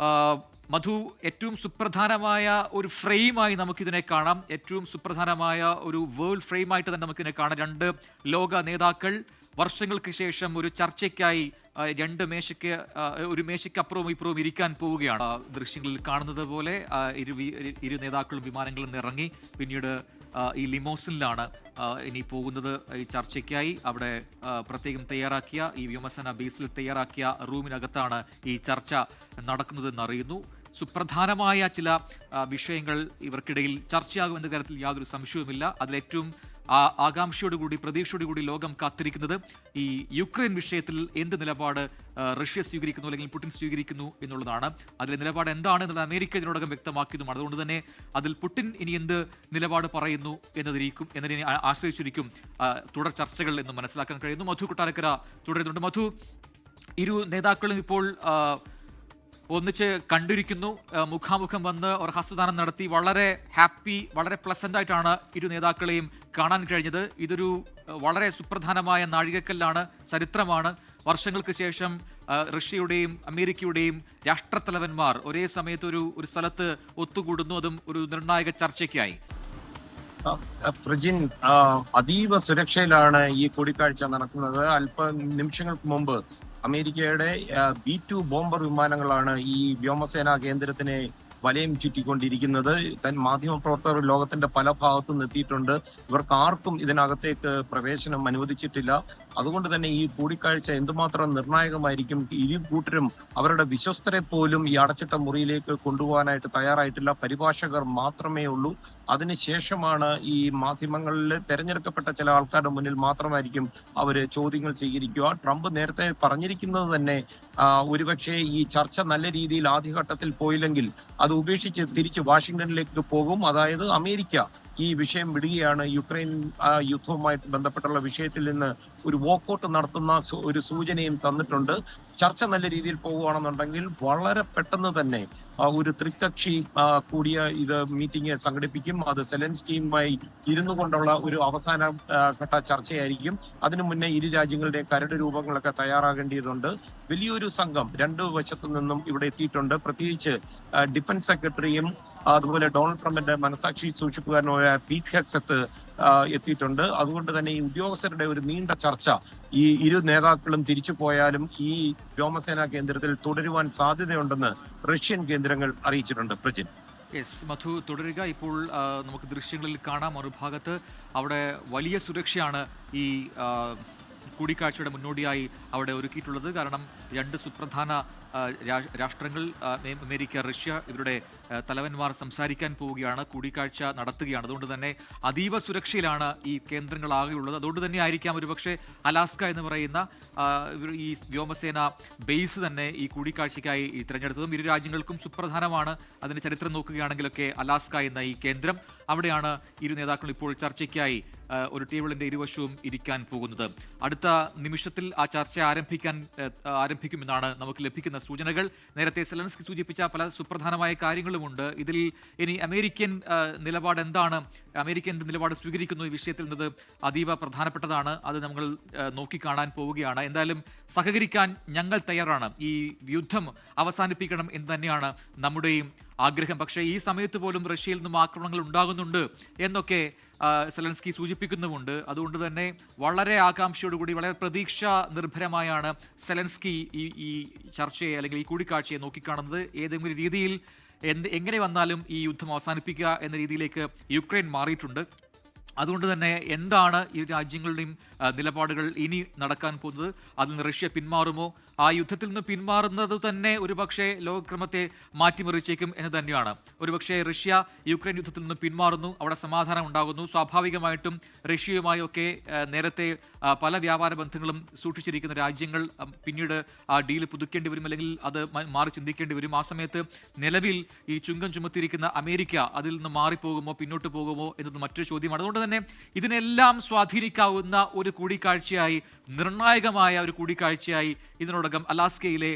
മധു, ഏറ്റവും സുപ്രധാനമായ ഒരു ഫ്രെയിമായി നമുക്കിതിനെ കാണാം. ഏറ്റവും സുപ്രധാനമായ ഒരു വേൾഡ് ഫ്രെയിമായിട്ട് തന്നെ നമുക്കിതിനെ കാണാം. രണ്ട് ലോക നേതാക്കൾ വർഷങ്ങൾക്ക് ശേഷം ഒരു ചർച്ചയ്ക്കായി ഒരു മേശയ്ക്കപ്പുറവും ഇപ്പുറവും ഇരിക്കാൻ പോവുകയാണ്. ദൃശ്യങ്ങളിൽ കാണുന്നത് പോലെ ഇരു നേതാക്കളും വിമാനങ്ങളിൽ നിന്ന് ഇറങ്ങി പിന്നീട് ഈ ലിമോസിനിലാണ് ഇനി പോകുന്നത് ഈ ചർച്ചയ്ക്കായി. അവിടെ പ്രത്യേകം തയ്യാറാക്കിയ ഈ വ്യോമസേന ബേസിൽ തയ്യാറാക്കിയ റൂമിനകത്താണ് ഈ ചർച്ച നടക്കുന്നതെന്ന് അറിയുന്നു. സുപ്രധാനമായ ചില വിഷയങ്ങൾ ഇവർക്കിടയിൽ ചർച്ചയാകുമെന്ന കാര്യത്തിൽ യാതൊരു സംശയവുമില്ല. അതിലേറ്റവും ആകാംക്ഷയോടുകൂടി പ്രതീക്ഷയോടുകൂടി ലോകം കാത്തിരിക്കുന്നത് ഈ യുക്രൈൻ വിഷയത്തിൽ എന്ത് നിലപാട് റഷ്യ സ്വീകരിക്കുന്നു അല്ലെങ്കിൽ പുടിൻ സ്വീകരിക്കുന്നു എന്നുള്ളതാണ്. അതിലെ നിലപാട് എന്താണ് എന്നുള്ളത് അമേരിക്ക ഇതിനോടകം വ്യക്തമാക്കിയതുമാണ്. അതുകൊണ്ട് തന്നെ അതിൽ പുടിൻ ഇനി എന്ത് നിലപാട് പറയുന്നു എന്നതിനെ ആശ്രയിച്ചിരിക്കും തുടർ ചർച്ചകൾ എന്ന് മനസ്സിലാക്കാൻ കഴിയുന്നു. മധു കൊട്ടാരക്കര തുടരുന്നുണ്ട്. മധു, ഇരു നേതാക്കളും ഇപ്പോൾ ഒന്നിച്ച് കണ്ടിരിക്കുന്നു. മുഖാമുഖം വന്ന് ഒരു ഹസ്തദാനം നടത്തി വളരെ ഹാപ്പി, വളരെ പ്ലസന്റ് ആയിട്ടാണ് ഇരു നേതാക്കളെയും കാണാൻ കഴിഞ്ഞത്. ഇതൊരു വളരെ സുപ്രധാനമായ നാഴികക്കല്ലാണ്, ചരിത്രമാണ്. വർഷങ്ങൾക്ക് ശേഷം റഷ്യയുടെയും അമേരിക്കയുടെയും രാഷ്ട്രത്തലവന്മാർ ഒരേ സമയത്ത് ഒരു സ്ഥലത്ത് ഒത്തുകൂടുന്നു, അതും ഒരു നിർണായക ചർച്ചയ്ക്കായി. പ്രജിൻ, അതീവ സുരക്ഷയിലാണ് ഈ കൂടിക്കാഴ്ച നടക്കുന്നത്. അല്പ നിമിഷങ്ങൾക്ക് മുമ്പ് അമേരിക്കയുടെ B-2 ബോംബർ വിമാനങ്ങളാണ് ഈ വ്യോമസേനാ കേന്ദ്രത്തിനെ വലയം ചുറ്റിക്കൊണ്ടിരിക്കുന്നത്. മാധ്യമപ്രവർത്തകർ ലോകത്തിന്റെ പല ഭാഗത്തും എത്തിയിട്ടുണ്ട്. ഇവർക്ക് ആർക്കും ഇതിനകത്തേക്ക് പ്രവേശനം അനുവദിച്ചിട്ടില്ല. അതുകൊണ്ട് തന്നെ ഈ കൂടിക്കാഴ്ച എന്തുമാത്രം നിർണായകമായിരിക്കും. ഇരു കൂട്ടരും അവരുടെ വിശ്വസ്തരെ പോലും ഈ അടച്ചിട്ട മുറിയിലേക്ക് കൊണ്ടുപോകാനായിട്ട് തയ്യാറായിട്ടില്ല. പരിഭാഷകർ മാത്രമേ ഉള്ളൂ. അതിനുശേഷമാണ് ഈ മാധ്യമങ്ങളിൽ തെരഞ്ഞെടുക്കപ്പെട്ട ചില ആൾക്കാരുടെ മുന്നിൽ മാത്രമായിരിക്കും അവര് ചോദ്യങ്ങൾ സ്വീകരിക്കുക. ട്രംപ് നേരത്തെ പറഞ്ഞിരിക്കുന്നത് തന്നെ ഒരുപക്ഷെ ഈ ചർച്ച നല്ല രീതിയിൽ ആദ്യഘട്ടത്തിൽ പോയില്ലെങ്കിൽ അത് ഉപേക്ഷിച്ച് തിരിച്ച് വാഷിംഗ്ടണിലേക്ക് പോകും. അതായത് അമേരിക്ക ഈ വിഷയം വിടുകയാണ്. യുക്രൈൻ യുദ്ധവുമായിട്ട് ബന്ധപ്പെട്ടുള്ള വിഷയത്തിൽ നിന്ന് ഒരു വോക്കൗട്ട് നടത്തുന്ന ഒരു സൂചനയും തന്നിട്ടുണ്ട്. ചർച്ച നല്ല രീതിയിൽ പോവുകയാണെന്നുണ്ടെങ്കിൽ വളരെ പെട്ടെന്ന് തന്നെ ഒരു ത്രികക്ഷി കൂടിയ മീറ്റിംഗ് സംഘടിപ്പിക്കും. അത് സെലൻസ്കിയുമായി ഇരുന്നു കൊണ്ടുള്ള ഒരു അവസാന ഘട്ട ചർച്ചയായിരിക്കും. അതിനു മുന്നേ ഇരു രാജ്യങ്ങളുടെ കരട് രൂപങ്ങളൊക്കെ തയ്യാറാകേണ്ടതുണ്ട്. വലിയൊരു സംഘം രണ്ടു വശത്തു നിന്നും ഇവിടെ എത്തിയിട്ടുണ്ട്. പ്രത്യേകിച്ച് ഡിഫൻസ് സെക്രട്ടറിയും അതുപോലെ ഡൊണാൾഡ് ട്രംപിന്റെ മനസാക്ഷി സൂക്ഷിപ്പുകാരനായ പീറ്റ് ഹെഗ്സെത്ത് എത്തിയിട്ടുണ്ട്. അതുകൊണ്ട് തന്നെ ഈ ഉദ്യോഗസ്ഥരുടെ ഒരു നീണ്ട ചർച്ച ഈ ഇരു നേതാക്കളും തിരിച്ചു പോയാലും ഈ വ്യോമസേനാ കേന്ദ്രത്തിൽ തുടരുവാൻ സാധ്യതയുണ്ടെന്ന് റഷ്യൻ കേന്ദ്രങ്ങൾ അറിയിച്ചിട്ടുണ്ട്. പ്രജിൻ. മധു, തുടരുക. ഇപ്പോൾ നമുക്ക് ദൃശ്യങ്ങളിൽ കാണാം, മറുഭാഗത്ത് അവിടെ വലിയ സുരക്ഷയാണ് ഈ കൂടിക്കാഴ്ചയുടെ മുന്നോടിയായി അവിടെ ഒരുക്കിയിട്ടുള്ളത്. കാരണം രണ്ട് സുപ്രധാന രാഷ്ട്രങ്ങൾ അമേരിക്ക, റഷ്യ, ഇവരുടെ തലവന്മാർ സംസാരിക്കാൻ പോവുകയാണ്, കൂടിക്കാഴ്ച നടത്തുകയാണ്. അതുകൊണ്ട് തന്നെ അതീവ സുരക്ഷയിലാണ് ഈ കേന്ദ്രങ്ങളാകെയുള്ളത്. അതുകൊണ്ട് തന്നെ ആയിരിക്കാം ഒരുപക്ഷെ അലാസ്ക എന്ന് പറയുന്ന ഈ വ്യോമസേന ബേസ് തന്നെ ഈ കൂടിക്കാഴ്ചയ്ക്കായി തിരഞ്ഞെടുത്തതും. ഇരു രാജ്യങ്ങൾക്കും സുപ്രധാനമാണ്. അതിന്റെ ചരിത്രം നോക്കുകയാണെങ്കിലൊക്കെ അലാസ്ക എന്ന ഈ കേന്ദ്രം, അവിടെയാണ് ഇരു നേതാക്കളും ഇപ്പോൾ ചർച്ചയ്ക്കായി ഒരു ടേബിളിന്റെ ഇരുവശവും ഇരിക്കാൻ പോകുന്നത്. അടുത്ത നിമിഷത്തിൽ ആ ചർച്ച ആരംഭിക്കുമെന്നാണ് നമുക്ക് ലഭിക്കുന്ന സൂചനകൾ. നേരത്തെ സെലൻസ്കി സൂചിപ്പിച്ച പല സുപ്രധാനമായ കാര്യങ്ങളുമുണ്ട്. ഇതിൽ ഇനി അമേരിക്കൻ നിലപാട് എന്താണ്, അമേരിക്കൻ നിലപാട് സ്വീകരിക്കുന്നു ഈ വിഷയത്തിൽ എന്നത് അതീവ പ്രധാനപ്പെട്ടതാണ്. അത് നമ്മൾ നോക്കിക്കാണാൻ പോവുകയാണ്. എന്തായാലും സഹകരിക്കാൻ ഞങ്ങൾ തയ്യാറാണ്, ഈ യുദ്ധം അവസാനിപ്പിക്കണം എന്ന് തന്നെയാണ് നമ്മുടെയും ആഗ്രഹം. പക്ഷേ ഈ സമയത്ത് പോലും റഷ്യയിൽ നിന്നും ആക്രമണങ്ങൾ ഉണ്ടാകുന്നുണ്ട് എന്നൊക്കെ സെലൻസ്കി സൂചിപ്പിക്കുന്നുമുണ്ട്. അതുകൊണ്ട് തന്നെ വളരെ ആകാംക്ഷയോടുകൂടി വളരെ പ്രതീക്ഷ നിർഭരമായാണ് സെലൻസ്കി ഈ ചർച്ചയെ അല്ലെങ്കിൽ ഈ കൂടിക്കാഴ്ചയെ നോക്കിക്കാണുന്നത്. ഏതെങ്കിലും രീതിയിൽ എങ്ങനെ വന്നാലും ഈ യുദ്ധം അവസാനിപ്പിക്കുക എന്ന രീതിയിലേക്ക് യുക്രൈൻ മാറിയിട്ടുണ്ട്. അതുകൊണ്ട് തന്നെ എന്താണ് ഈ രാജ്യങ്ങളുടെയും നിലപാടുകൾ ഇനി നടക്കാൻ പോകുന്നത്? അതിൽ നിന്ന് റഷ്യ പിന്മാറുമോ? ആ യുദ്ധത്തിൽ നിന്ന് പിന്മാറുന്നത് തന്നെ ഒരുപക്ഷെ ലോകക്രമത്തെ മാറ്റിമറിച്ചേക്കും എന്ന് തന്നെയാണ്. ഒരുപക്ഷെ റഷ്യ യുക്രൈൻ യുദ്ധത്തിൽ നിന്ന് പിന്മാറുന്നു, അവിടെ സമാധാനം ഉണ്ടാകുന്നു. സ്വാഭാവികമായിട്ടും റഷ്യയുമായൊക്കെ നേരത്തെ പല വ്യാപാര ബന്ധങ്ങളും സൂക്ഷിച്ചിരിക്കുന്ന രാജ്യങ്ങൾ പിന്നീട് ആ ഡീൽ പുതുക്കേണ്ടി വരും, അല്ലെങ്കിൽ അത് മാറി ചിന്തിക്കേണ്ടി വരും. ആ സമയത്ത് നിലവിൽ ഈ ചുങ്കം ചുമത്തിയിരിക്കുന്ന അമേരിക്ക അതിൽ നിന്ന് മാറിപ്പോകുമോ, പിന്നോട്ട് പോകുമോ എന്നത് മറ്റൊരു ചോദ്യമാണ്. അതുകൊണ്ട് തന്നെ ഇതിനെല്ലാം സ്വാധീനിക്കാവുന്ന ഒരു കൂടിക്കാഴ്ചയായി, നിർണായകമായ ഒരു കൂടിക്കാഴ്ചയായി ഇതിനോടകം അലാസ്കയിലെ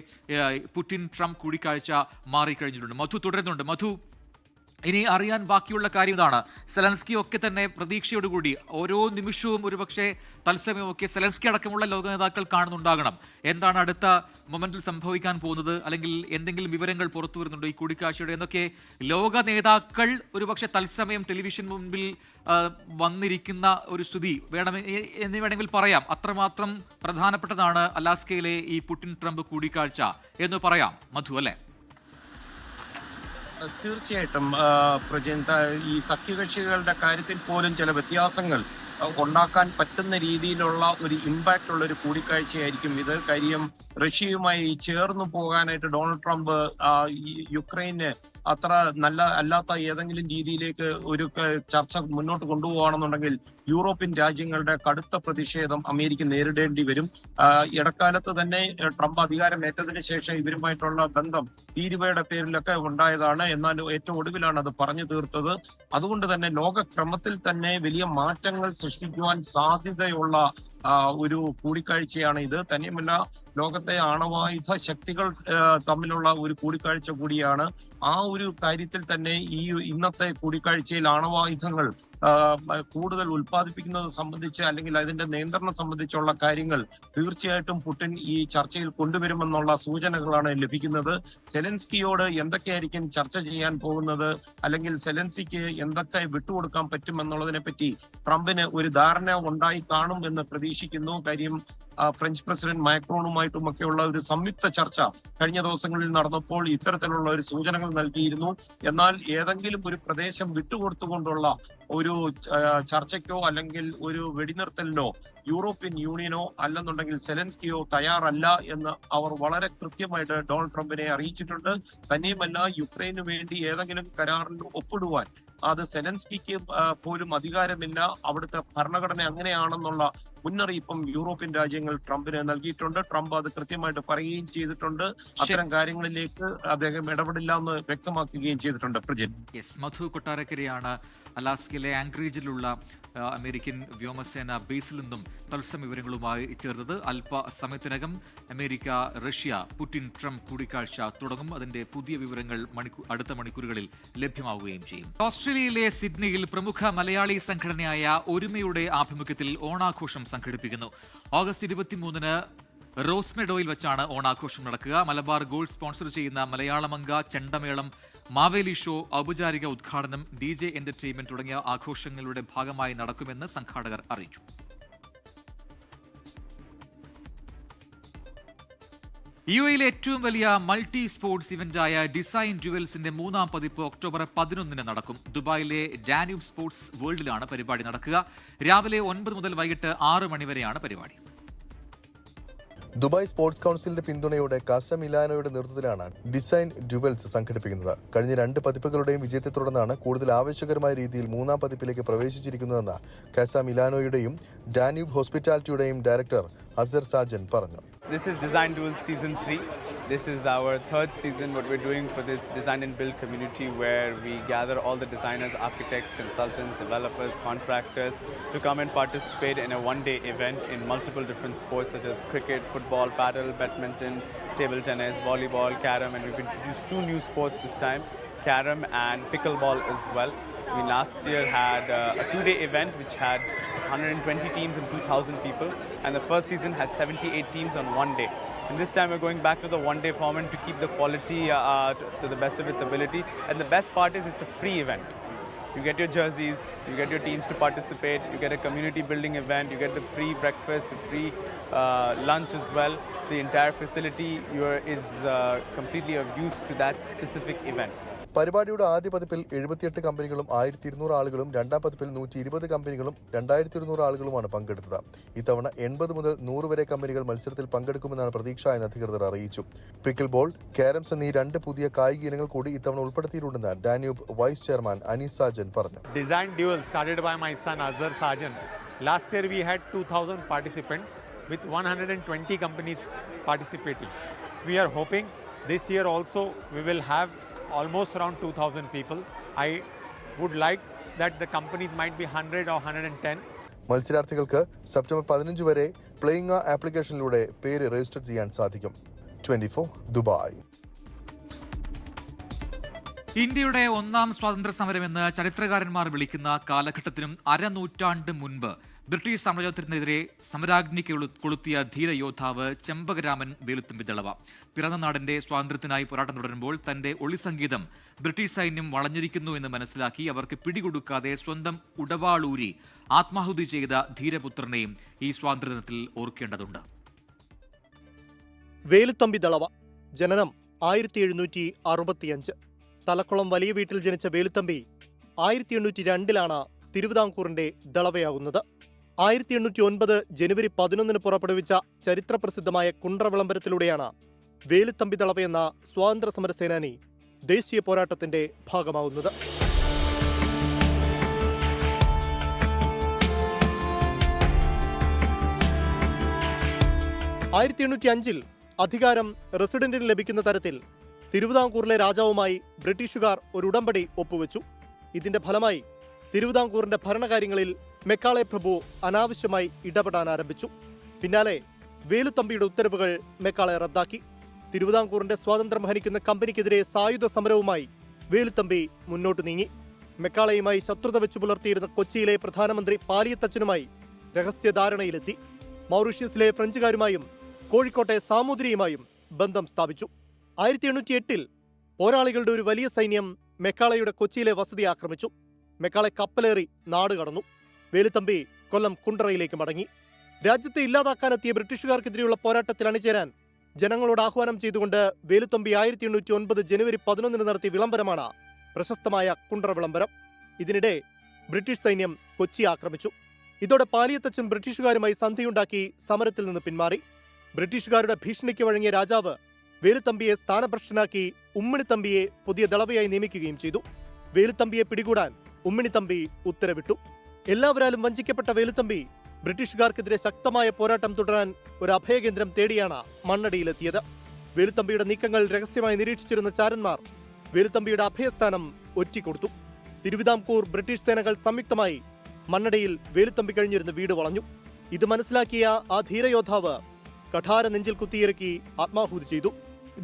പുടിൻ ട്രംപ് കൂടിക്കാഴ്ച മാറിക്കഴിഞ്ഞിട്ടുണ്ട്. മധു തുടരുന്നുണ്ട്. മധു, ഇനി അറിയാൻ ബാക്കിയുള്ള കാര്യം ഇതാണ്. സെലൻസ്കി ഒക്കെ തന്നെ പ്രതീക്ഷയോടുകൂടി ഓരോ നിമിഷവും ഒരുപക്ഷെ തത്സമയമൊക്കെ സെലൻസ്കി അടക്കമുള്ള ലോക നേതാക്കൾ കാണുന്നുണ്ടാകണം എന്താണ് അടുത്ത മൊമെന്റിൽ സംഭവിക്കാൻ പോകുന്നത്, അല്ലെങ്കിൽ എന്തെങ്കിലും വിവരങ്ങൾ പുറത്തു വരുന്നുണ്ടോ ഈ കൂടിക്കാഴ്ചയുടെ എന്നൊക്കെ ലോക നേതാക്കൾ ഒരുപക്ഷെ തത്സമയം ടെലിവിഷൻ മുൻപിൽ വന്നിരിക്കുന്ന ഒരു സ്ഥിതി എന്ന് വേണമെങ്കിൽ പറയാം. അത്രമാത്രം പ്രധാനപ്പെട്ടതാണ് അലാസ്കയിലെ ഈ പുടിൻ ട്രംപ് കൂടിക്കാഴ്ച എന്ന് പറയാം മധു, അല്ലേ? തീർച്ചയായിട്ടും പ്രജിൻ, ഈ സഖ്യകക്ഷികളുടെ കാര്യത്തിൽ പോലും ചില വ്യത്യാസങ്ങൾ ഉണ്ടാക്കാൻ പറ്റുന്ന രീതിയിലുള്ള ഒരു ഇമ്പാക്റ്റ് ഉള്ള ഒരു കൂടിക്കാഴ്ചയായിരിക്കും ഇത്. കാര്യം റഷ്യയുമായി ചേർന്നു പോകാനായിട്ട് ഡൊണാൾഡ് ട്രംപ് യുക്രൈന് അത്ര നല്ല അല്ലാത്ത ഏതെങ്കിലും രീതിയിലേക്ക് ഒരു ചർച്ച മുന്നോട്ട് കൊണ്ടുപോകണമെന്നുണ്ടെങ്കിൽ യൂറോപ്യൻ രാജ്യങ്ങളുടെ കടുത്ത പ്രതിഷേധം അമേരിക്ക നേരിടേണ്ടി വരും. ഇടക്കാലത്ത് തന്നെ ട്രംപ് അധികാരമേറ്റതിന് ശേഷം ഇവരുമായിട്ടുള്ള ബന്ധം തീരുവയുടെ പേരിലൊക്കെ ഉണ്ടായതാണ്. എന്നാൽ ഏറ്റവും ഒടുവിലാണ് അത് പറഞ്ഞു തീർത്തത്. അതുകൊണ്ട് തന്നെ ലോകക്രമത്തിൽ തന്നെ വലിയ മാറ്റങ്ങൾ സൃഷ്ടിക്കുവാൻ സാധ്യതയുള്ള ഒരു കൂടിക്കാഴ്ചയാണ് ഇത്. തന്നെയുമല്ല, ലോകത്തെ ആണവായുധ ശക്തികൾ തമ്മിലുള്ള ഒരു കൂടിക്കാഴ്ച കൂടിയാണ്. ആ ഒരു കാര്യത്തിൽ തന്നെ ഈ ഇന്നത്തെ കൂടിക്കാഴ്ചയിൽ ആണവായുധങ്ങൾ കൂടുതൽ ഉൽപ്പാദിപ്പിക്കുന്നത് സംബന്ധിച്ച് അല്ലെങ്കിൽ അതിന്റെ നിയന്ത്രണം സംബന്ധിച്ചുള്ള കാര്യങ്ങൾ തീർച്ചയായിട്ടും പുടിൻ ഈ ചർച്ചയിൽ കൊണ്ടുവരുമെന്നുള്ള സൂചനകളാണ് ലഭിക്കുന്നത്. സെലൻസ്കിയോട് എന്തൊക്കെയായിരിക്കും ചർച്ച ചെയ്യാൻ പോകുന്നത്, അല്ലെങ്കിൽ സെലൻസ്കിക്ക് എന്തൊക്കെ വിട്ടുകൊടുക്കാൻ പറ്റുമെന്നുള്ളതിനെ പറ്റി ട്രംപിന് ഒരു ധാരണ ഉണ്ടായി കാണും എന്ന് പ്രതീക്ഷിക്കുന്നു. കാര്യം ഫ്രഞ്ച് പ്രസിഡന്റ് മാക്രോണുമായിട്ടുമൊക്കെയുള്ള ഒരു സംയുക്ത ചർച്ച കഴിഞ്ഞ ദിവസങ്ങളിൽ നടന്നപ്പോൾ ഇത്തരത്തിലുള്ള ഒരു സൂചനകൾ നൽകിയിരുന്നു. എന്നാൽ ഏതെങ്കിലും ഒരു പ്രദേശം വിട്ടുകൊടുത്തുകൊണ്ടുള്ള ഒരു ചർച്ചയ്ക്കോ അല്ലെങ്കിൽ ഒരു വെടിനിർത്തലിനോ യൂറോപ്യൻ യൂണിയനോ അല്ലെന്നുണ്ടെങ്കിൽ സെലൻസ്കിയോ തയ്യാറല്ല എന്ന് അവർ വളരെ കൃത്യമായിട്ട് ഡൊണാൾഡ് ട്രംപിനെ അറിയിച്ചിട്ടുണ്ട്. തന്നെയുമല്ല, യുക്രൈനു വേണ്ടി ഏതെങ്കിലും കരാറിൽ ഒപ്പിടുവാൻ അത് സെലൻസ്കിക്ക് പോലും അധികാരമില്ല. അവിടുത്തെ ഭരണഘടന അങ്ങനെയാണെന്നുള്ള മുന്നറിയിപ്പും യൂറോപ്യൻ രാജ്യങ്ങൾ ട്രംപിന് നൽകിയിട്ടുണ്ട്. ട്രംപ് അത് കൃത്യമായിട്ട് പറയുകയും ചെയ്തിട്ടുണ്ട്. അത്തരം കാര്യങ്ങളിലേക്ക് അദ്ദേഹം ഇടപെടില്ല എന്ന് വ്യക്തമാക്കുകയും ചെയ്തിട്ടുണ്ട്. പ്രജിൻ, മധു കൊട്ടാരക്കരയാണ് അലാസ്കയിലെ ആംഗ്രീജിലുള്ള അമേരിക്കൻ വ്യോമസേന ബേസിൽ നിന്നും തത്സമയ വിവരങ്ങളുമായി ചേർന്നത്. അല്പസമയത്തിനകം അമേരിക്ക റഷ്യ പുടിൻ ട്രംപ് കൂടിക്കാഴ്ച തുടങ്ങും. അതിന്റെ പുതിയ വിവരങ്ങൾ അടുത്ത മണിക്കൂറുകളിൽ ലഭ്യമാവുകയും ചെയ്യും. ഓസ്ട്രേലിയയിലെ സിഡ്നിയിൽ പ്രമുഖ മലയാളി സംഘടനയായ ഒരുമയുടെ ആഭിമുഖ്യത്തിൽ ഓണാഘോഷം സംഘടിപ്പിക്കുന്നു. ഓഗസ്റ്റ് 23-ന് റോസ്മെഡോയിൽ വെച്ചാണ് ഓണാഘോഷം നടക്കുക. മലബാർ ഗോൾഡ് സ്പോൺസർ ചെയ്യുന്ന മലയാളമംഗ, ചെണ്ടമേളം, മാവേലി ഷോ, ഔപചാരിക ഉദ്ഘാടനം, DJ എന്റർടൈൻമെന്റ് തുടങ്ങിയ ആഘോഷങ്ങളുടെ ഭാഗമായി നടക്കുമെന്ന് സംഘാടകർ അറിയിച്ചു. യുഎയിലെ ഏറ്റവും വലിയ മൾട്ടി സ്പോർട്സ് ഇവന്റായ ഡിസൈൻ ജുവൽസിന്റെ 3ാം പതിപ്പ് ഒക്ടോബർ 11-ന് നടക്കും. ദുബായിലെ ഡാന്യൂബ് സ്പോർട്സ് വേൾഡിലാണ് പരിപാടി നടക്കുക. രാവിലെ 9 മുതൽ വൈകിട്ട് 6 മണി വരെയാണ് പരിപാടി. ദുബായ് സ്പോർട്സ് കൗൺസിലിന്റെ പിന്തുണയോടെ കാസ മിലാനോയുടെ നേതൃത്വത്തിലാണ് ഡിസൈൻ ഡ്യുവൽസ് സംഘടിപ്പിക്കുന്നത്. കഴിഞ്ഞ 2 പതിപ്പുകളുടെയും വിജയത്തെ തുടർന്നാണ് കൂടുതൽ ആവേശകരമായ രീതിയിൽ 3ാം പതിപ്പിലേക്ക് പ്രവേശിച്ചിരിക്കുന്നതെന്ന് കാസ മിലാനോയുടെയും ഡാന്യൂബ് ഹോസ്പിറ്റാലിറ്റിയുടെയും ഡയറക്ടർ അസർ സാജൻ പറഞ്ഞു. This is Design Duel Season 3. This is our 3rd season, what we're doing for this design and build community, where we gather all the designers, architects, consultants, developers, contractors to come and participate in a one-day event in multiple different sports such as cricket, football, paddle, badminton, table tennis, volleyball, carom, and we've introduced 2 new sports this time, carom and pickleball as well. We last year had a 2-day event which had 120 teams and 2,000 people, and the first season had 78 teams on one day. And this time we're going back to the one-day format to keep the quality to the best of its ability. And the best part is it's a free event. You get your jerseys, you get your teams to participate, you get a community building event, you get the free breakfast, free lunch as well. The entire facility is completely of use to that specific event. പരിപാടിയുടെ ആദ്യ പതിപ്പിൽ 78 കമ്പനികളും 1200 ആളുകളും, രണ്ടാം പതിപ്പിൽ 120 കമ്പനികളും 2200 ആളുകളുമാണ് പങ്കെടുത്തത്. ഇത്തവണ 80 മുതൽ 100 വരെ കമ്പനികൾ മത്സരത്തിൽ പങ്കെടുക്കുമെന്നാണ് പ്രതീക്ഷ എന്ന് അധികൃതർ അറിയിച്ചു. പിക്കിൾ ബോൾ, കാരംസ് എന്നീ 2 പുതിയ കായിക ഇനങ്ങൾ കൂടി ഇത്തവണ ഉൾപ്പെടുത്തിയിട്ടുണ്ടെന്ന് Danube vice chairman Anees Sajan പറഞ്ഞു. Design duel started by my son Azhar Sajan. Last year we had 2000 participants with 120 companies participating. So we are hoping this year also we will have almost around 2,000 people. I would like that the companies might be 100 or 110. മത്സരാർത്ഥികൾക്ക് September 15 വരെ playing ആപ്ലിക്കേഷനിലൂടെ പേര് register ചെയ്യാൻ സാധിക്കും. 24 Dubai. ഇന്ത്യയുടെ ഒന്നാം സ്വാതന്ത്ര്യ സമരമെന്ന് ചരിത്രകാരന്മാർ വിളിക്കുന്ന കാലഘട്ടത്തിനും അരനൂറ്റാണ്ട് മുൻപ് ബ്രിട്ടീഷ് സാമ്രാജ്യത്തിനെതിരെ സമരാഗ്നി കൊളുത്തിയ ധീരയോദ്ധാവ് ചെമ്പകരാമൻ വേലുത്തമ്പി ദളവ. പിറന്ന നാടിന്റെ സ്വാതന്ത്ര്യത്തിനായി പോരാട്ടം തുടരുമ്പോൾ തന്റെ ഒളിസംഗീതം ബ്രിട്ടീഷ് സൈന്യം വളഞ്ഞിരിക്കുന്നു എന്ന് മനസ്സിലാക്കി അവർക്ക് പിടികൊടുക്കാതെ സ്വന്തം ഉടവാളൂരി ആത്മാഹുതി ചെയ്ത ധീരപുത്രനെയും ഈ സ്വാതന്ത്ര്യദിനത്തിൽ ഓർക്കേണ്ടതുണ്ട്. വേലുത്തമ്പി ദളവ. ജനനം 1765. തലക്കുളം വലിയ വീട്ടിൽ ജനിച്ച വേലുത്തമ്പി 1802 തിരുവിതാംകൂറിന്റെ ദളവയാകുന്നത്. 1809 ജനുവരി 11 പുറപ്പെടുവിച്ച ചരിത്രപ്രസിദ്ധമായ കുണ്ട്ര വിളംബരത്തിലൂടെയാണ് വേലുത്തമ്പി ദളവയെന്ന സ്വാതന്ത്ര്യ സമര സേനാനി ദേശീയ പോരാട്ടത്തിന്റെ ഭാഗമാവുന്നത്. 1805 അധികാരം റെസിഡന്റിന് ലഭിക്കുന്ന തരത്തിൽ തിരുവിതാംകൂറിലെ രാജാവുമായി ബ്രിട്ടീഷുകാർ ഒരു ഉടമ്പടി ഒപ്പുവെച്ചു. ഇതിന്റെ ഫലമായി തിരുവിതാംകൂറിന്റെ ഭരണകാര്യങ്ങളിൽ മെക്കാളെ പ്രഭു അനാവശ്യമായി ഇടപെടാൻ ആരംഭിച്ചു. പിന്നാലെ വേലുത്തമ്പിയുടെ ഉത്തരവുകൾ മെക്കാളെ റദ്ദാക്കി. തിരുവിതാംകൂറിന്റെ സ്വാതന്ത്ര്യം ഹനിക്കുന്ന കമ്പനിക്കെതിരെ സായുധ സമരവുമായി വേലുത്തമ്പി മുന്നോട്ട് നീങ്ങി. മെക്കാളയുമായി ശത്രുത വെച്ചു പുലർത്തിയിരുന്ന കൊച്ചിയിലെ പ്രധാനമന്ത്രി പാലിയത്തച്ഛനുമായി രഹസ്യധാരണയിലെത്തി. മൗറീഷ്യസിലെ ഫ്രഞ്ചുകാരുമായും കോഴിക്കോട്ടെ സാമൂതിരിയുമായും ബന്ധം സ്ഥാപിച്ചു. 1808 പോരാളികളുടെ ഒരു വലിയ സൈന്യം മെക്കാളയുടെ കൊച്ചിയിലെ വസതി ആക്രമിച്ചു. മെക്കാളെ കപ്പലേറി നാട് കടന്നു. വേലുത്തമ്പി കൊല്ലം കുണ്ട്രയിലേക്ക് മടങ്ങി. രാജ്യത്തെ ഇല്ലാതാക്കാനെത്തിയ ബ്രിട്ടീഷുകാർക്കെതിരെയുള്ള പോരാട്ടത്തിൽ അണിചേരാൻ ജനങ്ങളോട് ആഹ്വാനം ചെയ്തുകൊണ്ട് വേലുത്തമ്പി 1809 ജനുവരി 11 നടത്തിയ വിളംബരമാണ് പ്രശസ്തമായ കുണ്ട്ര വിളംബരം. ഇതിനിടെ ബ്രിട്ടീഷ് സൈന്യം കൊച്ചി ആക്രമിച്ചു. ഇതോടെ പാലിയത്തച്ഛൻ ബ്രിട്ടീഷുകാരുമായി സന്ധിയുണ്ടാക്കി സമരത്തിൽ നിന്ന് പിന്മാറി. ബ്രിട്ടീഷുകാരുടെ ഭീഷണിക്ക് വഴങ്ങിയ രാജാവ് വേലുത്തമ്പിയെ സ്ഥാനഭ്രഷ്ടനാക്കി ഉമ്മിണിത്തമ്പിയെ പുതിയ ദളവയായി നിയമിക്കുകയും ചെയ്തു. വേലുത്തമ്പിയെ പിടികൂടാൻ ഉമ്മിണിത്തമ്പി ഉത്തരവിട്ടു. എല്ലാവരാലും വഞ്ചിക്കപ്പെട്ട വേലുത്തമ്പി ബ്രിട്ടീഷുകാർക്കെതിരെ ശക്തമായ പോരാട്ടം തുടരാൻ ഒരു അഭയകേന്ദ്രം തേടിയാണ് മണ്ണടിയിലെത്തിയത്. വേലുത്തമ്പിയുടെ നീക്കങ്ങൾ രഹസ്യമായി നിരീക്ഷിച്ചിരുന്ന ചാരന്മാർ വേലുത്തമ്പിയുടെ അഭയസ്ഥാനം ഒറ്റിക്കൊടുത്തു. തിരുവിതാംകൂർ ബ്രിട്ടീഷ് സേനകൾ സംയുക്തമായി മണ്ണടിയിൽ വേലുത്തമ്പി കഴിഞ്ഞിരുന്ന വീട് വളഞ്ഞു. ഇത് മനസ്സിലാക്കിയ ആ ധീരയോദ്ധാവ് കഠാര നെഞ്ചിൽ കുത്തിയിറക്കി ആത്മാഹുതി ചെയ്തു.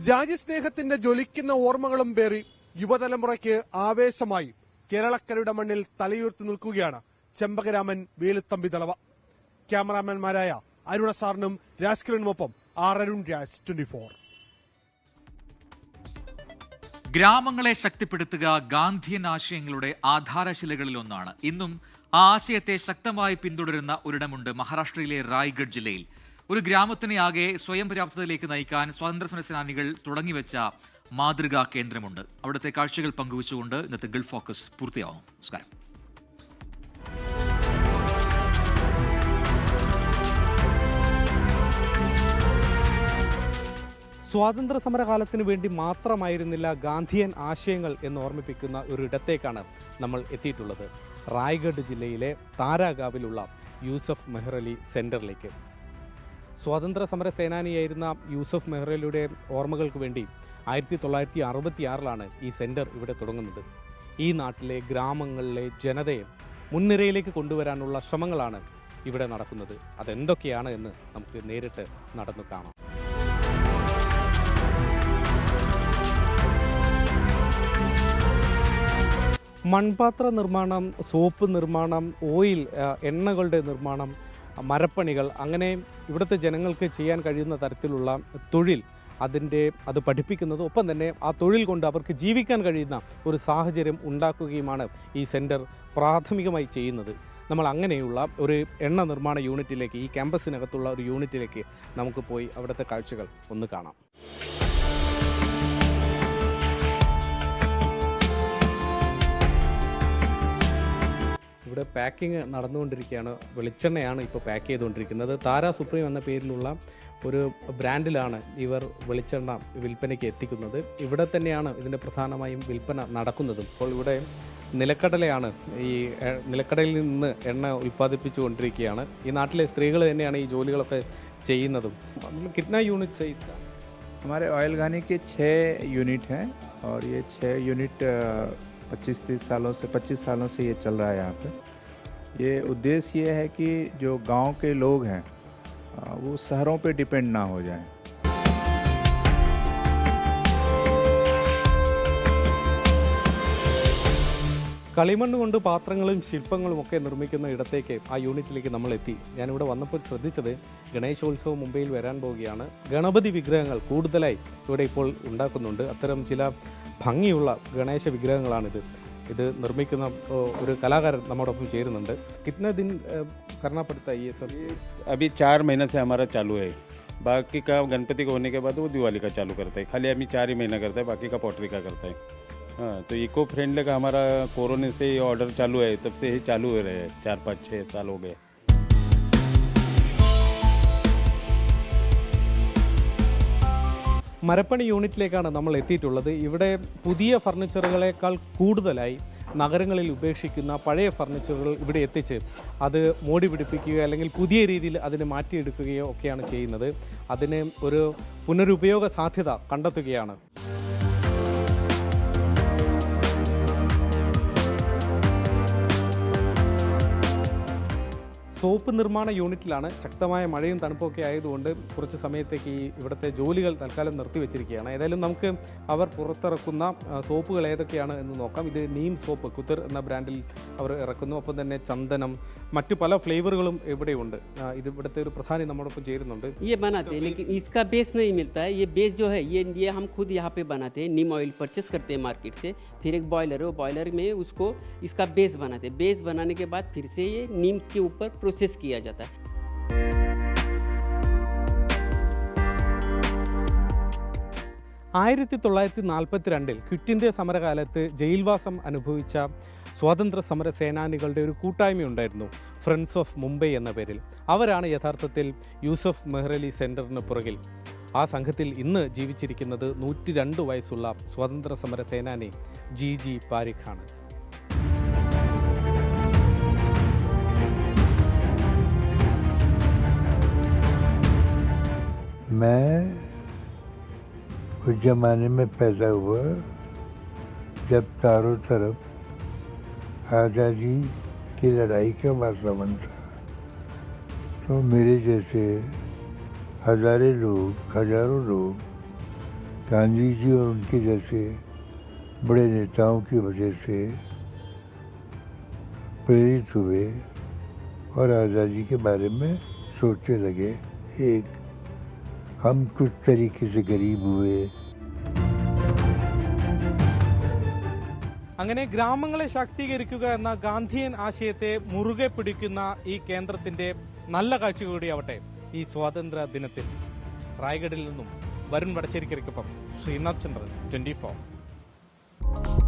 രാജ്യസ്നേഹത്തിന്റെ ജ്വലിക്കുന്ന ഓർമ്മകളും പേറി യുവതലമുറയ്ക്ക് ആവേശമായി കേരളക്കരയുടെ മണ്ണിൽ തലയുയർത്തി നിൽക്കുകയാണ് ചെമ്പകരാമൻ വേലുത്തമ്പി ദളവ. ക്യാമറാമാൻമാരായ അരുണ സാറിനും രാജ്കിരനുമൊപ്പം അരുൺ രാജ്, 24. ഗ്രാമങ്ങളെ ശക്തിപ്പെടുത്തുക ഗാന്ധിയൻ ആശയങ്ങളുടെ ആധാരശിലകളിൽ ഒന്നാണ്. ഇന്നും ആ ആശയത്തെ ശക്തമായി പിന്തുടരുന്ന ഒരിടമുണ്ട് മഹാരാഷ്ട്രയിലെ റായ്ഗഡ് ജില്ലയിൽ. ഒരു ഗ്രാമത്തിനെ ആകെ സ്വയം പര്യാപ്തതയിലേക്ക് നയിക്കാൻ സ്വാതന്ത്ര്യ സമര സേനാനികൾ തുടങ്ങിവെച്ച മാതൃകാ കേന്ദ്രമുണ്ട്. അവിടുത്തെ കാഴ്ചകൾ പങ്കുവച്ചുകൊണ്ട് ഇന്നത്തെ ഗൾഫ് ഫോക്കസ് പൂർത്തിയാവുന്നു. നമസ്കാരം. സ്വാതന്ത്ര്യ സമരകാലത്തിന് വേണ്ടി മാത്രമായിരുന്നില്ല ഗാന്ധിയൻ ആശയങ്ങൾ എന്ന് ഓർമ്മിപ്പിക്കുന്ന ഒരിടത്തേക്കാണ് നമ്മൾ എത്തിയിട്ടുള്ളത്. റായ്ഗഡ് ജില്ലയിലെ താരാഗാവിലുള്ള യൂസഫ് മെഹ്റലി സെൻറ്ററിലേക്ക്. സ്വാതന്ത്ര്യ സമര സേനാനിയായിരുന്ന യൂസഫ് മെഹ്റലിയുടെ ഓർമ്മകൾക്ക് വേണ്ടി 1966 ഈ സെൻറ്റർ ഇവിടെ തുടങ്ങുന്നത്. ഈ നാട്ടിലെ ഗ്രാമങ്ങളിലെ ജനതയെ മുൻനിരയിലേക്ക് കൊണ്ടുവരാനുള്ള ശ്രമങ്ങളാണ് ഇവിടെ നടക്കുന്നത്. അതെന്തൊക്കെയാണ് എന്ന് നമുക്ക് നേരിട്ട് നടന്നു കാണാം. മൺപാത്ര നിർമ്മാണം, സോപ്പ് നിർമ്മാണം, ഓയിൽ, എണ്ണകളുടെ നിർമ്മാണം, മരപ്പണികൾ, അങ്ങനെ ഇവിടുത്തെ ജനങ്ങൾക്ക് ചെയ്യാൻ കഴിയുന്ന തരത്തിലുള്ള തൊഴിൽ അത് പഠിപ്പിക്കുന്നതും ഒപ്പം തന്നെ ആ തൊഴിൽ കൊണ്ട് അവർക്ക് ജീവിക്കാൻ കഴിയുന്ന ഒരു സാഹചര്യം ഉണ്ടാക്കുകയുമാണ് ഈ സെൻറ്റർ പ്രാഥമികമായി ചെയ്യുന്നത്. നമ്മൾ അങ്ങനെയുള്ള ഒരു എണ്ണ നിർമ്മാണ യൂണിറ്റിലേക്ക്, ഈ ക്യാമ്പസിനകത്തുള്ള ഒരു യൂണിറ്റിലേക്ക് നമുക്ക് പോയി അവിടുത്തെ കാഴ്ചകൾ ഒന്ന് കാണാം. ഇവിടെ പാക്കിംഗ് നടന്നുകൊണ്ടിരിക്കുകയാണ്. വെളിച്ചെണ്ണയാണ് ഇപ്പോൾ പാക്ക് ചെയ്തുകൊണ്ടിരിക്കുന്നത്. താര സുപ്രീം എന്ന പേരിലുള്ള ഒരു ബ്രാൻഡിലാണ് ഇവർ വെളിച്ചെണ്ണ വിൽപ്പനയ്ക്ക് എത്തിക്കുന്നത്. ഇവിടെ തന്നെയാണ് ഇതിൻ്റെ പ്രധാനമായും വിൽപ്പന നടക്കുന്നതും. ഇപ്പോൾ ഇവിടെ നിലക്കടലയാണ്, ഈ നിലക്കടലിൽ നിന്ന് എണ്ണ ഉൽപ്പാദിപ്പിച്ചു കൊണ്ടിരിക്കുകയാണ്. ഈ നാട്ടിലെ സ്ത്രീകൾ തന്നെയാണ് ഈ ജോലികളൊക്കെ ചെയ്യുന്നതും. കിतना यूनिट से इसका? हमारे ऑयल घानी के 6 यूनिट हैं और ये 6 यूनिट 25 सालों से ये चल रहा है यहाँ पे। ये उद्देश्य ये है कि जो गांव के लोग हैं वो शहरों पे डिपेंड ना हो जाएं। കളിമണ്ണ് കൊണ്ട് പാത്രങ്ങളും ശില്പങ്ങളും ഒക്കെ നിർമ്മിക്കുന്ന ഇടത്തേക്ക്, ആ യൂണിറ്റിലേക്ക് നമ്മൾ എത്തി. ഞാനിവിടെ വന്നപ്പോൾ ശ്രദ്ധിച്ചത് ഗണേശോത്സവം മുംബൈയിൽ വരാൻ പോവുകയാണ്. ഗണപതി വിഗ്രഹങ്ങൾ കൂടുതലായി ഇവിടെ ഇപ്പോൾ ഉണ്ടാക്കുന്നുണ്ട്. അത്തരം ചില ഭംഗിയുള്ള ഗണേശ വിഗ്രഹങ്ങളാണിത്. ഇത് നിർമ്മിക്കുന്ന ഒരു കലാകാരൻ നമ്മോടൊപ്പം ചേരുന്നുണ്ട്. कितना दिन करना पड़ता है ये सब? अभी 4 महीने से हमारा चालू है. बाकी का गणपति को होने के बाद वो दिवाली का चालू करता है. खाली अभी 4 ही महीना करता है, बाकी का पॉटरी का करता है. हाँ, तो इको फ्रेंडली का हमारा कोरोना से ये ऑर्डर चालू है, तब से ही चालू हो रहे हैं. 4, 5, 6 साल हो गए. മരപ്പണി യൂണിറ്റിലേക്കാണ് നമ്മൾ എത്തിയിട്ടുള്ളത്. ഇവിടെ പുതിയ ഫർണിച്ചറുകളേക്കാൾ കൂടുതലായി നഗരങ്ങളിൽ ഉപേക്ഷിക്കുന്ന പഴയ ഫർണിച്ചറുകൾ ഇവിടെ എത്തിച്ച് അത് മോടി പിടിപ്പിക്കുകയോ അല്ലെങ്കിൽ പുതിയ രീതിയിൽ അതിനെ മാറ്റിയെടുക്കുകയോ ഒക്കെയാണ് ചെയ്യുന്നത്. അതിന് ഒരു പുനരുപയോഗ സാധ്യത കണ്ടെത്തുകയാണ്. സോപ്പ് നിർമ്മാണ യൂണിറ്റിലാണ്. ശക്തമായ മഴയും തണുപ്പൊക്കെ ആയതുകൊണ്ട് കുറച്ച് സമയത്തേക്ക് ഇവിടുത്തെ ജോലികൾ തൽക്കാലം നിർത്തിവെച്ചിരിക്കുകയാണ്. ഏതായാലും നമുക്ക് അവർ പുറത്തിറക്കുന്ന സോപ്പുകൾ ഏതൊക്കെയാണ് എന്ന് നോക്കാം. ഇത് നീം സോപ്പ് കുത്തർ എന്ന ബ്രാൻഡിൽ അവർ ഇറക്കുന്നു. ഒപ്പം തന്നെ ചന്ദനം, മറ്റു പല ഫ്ലേവറുകളും ഇവിടെയുണ്ട്. ഇത് ഇവിടുത്തെ ഒരു പ്രധാനി നമ്മോടൊപ്പം ചേരുന്നുണ്ട്. ये बनाते हैं लेकिन इसका बेस नहीं मिलता है. ये बेस जो है ये हम खुद यहाँ पे बनाते हैं. नीम ऑयल परचेस करते हैं मार्केट से. फिर एक बॉयलर है, वो बॉयलर में उसको इसका बेस बनाते हैं. बेस बनाने के बाद फिर से ये नीम के ऊपर प्रोसेस किया जाता है. 1942 ക്വിറ്റ് ഇന്ത്യ സമരകാലത്ത് ജയിൽവാസം അനുഭവിച്ച സ്വാതന്ത്ര്യ സമര സേനാനികളുടെ ഒരു കൂട്ടായ്മയുണ്ടായിരുന്നു, ഫ്രണ്ട്സ് ഓഫ് മുംബൈ എന്ന പേരിൽ. അവരാണ് യഥാർത്ഥത്തിൽ യൂസഫ് മെഹ്റലി സെൻറ്ററിന് പുറകിൽ. ആ സംഘത്തിൽ ഇന്ന് ജീവിച്ചിരിക്കുന്നത് 102 വയസ്സുള്ള സ്വാതന്ത്ര്യ സമര സേനാനി ജി പാരിഖാണ്. मैं उस ज़माने में पैदा हुआ जब चारों तरफ आज़ादी की लड़ाई का वातावरण था. तो मेरे जैसे हजारों लोग गांधी जी और उनके जैसे बड़े नेताओं की वजह से प्रेरित हुए और आज़ादी के बारे में सोचने लगे. एक हम कुछ तरीके से गरीब हुए. അങ്ങനെ ഗ്രാമങ്ങളെ ശാക്തീകരിക്കുക എന്ന ഗാന്ധിയൻ ആശയത്തെ മുറുകെ പിടിക്കുന്ന ഈ കേന്ദ്രത്തിന്റെ നല്ല കാഴ്ച കൂടിയാവട്ടെ ഈ സ്വാതന്ത്ര്യ ദിനത്തിൽ. റായ്ഗഡിൽ നിന്നും വരുൺ വടശ്ശേരിക്കൊപ്പം ശ്രീനാഥ് ചന്ദ്രൻ, 24.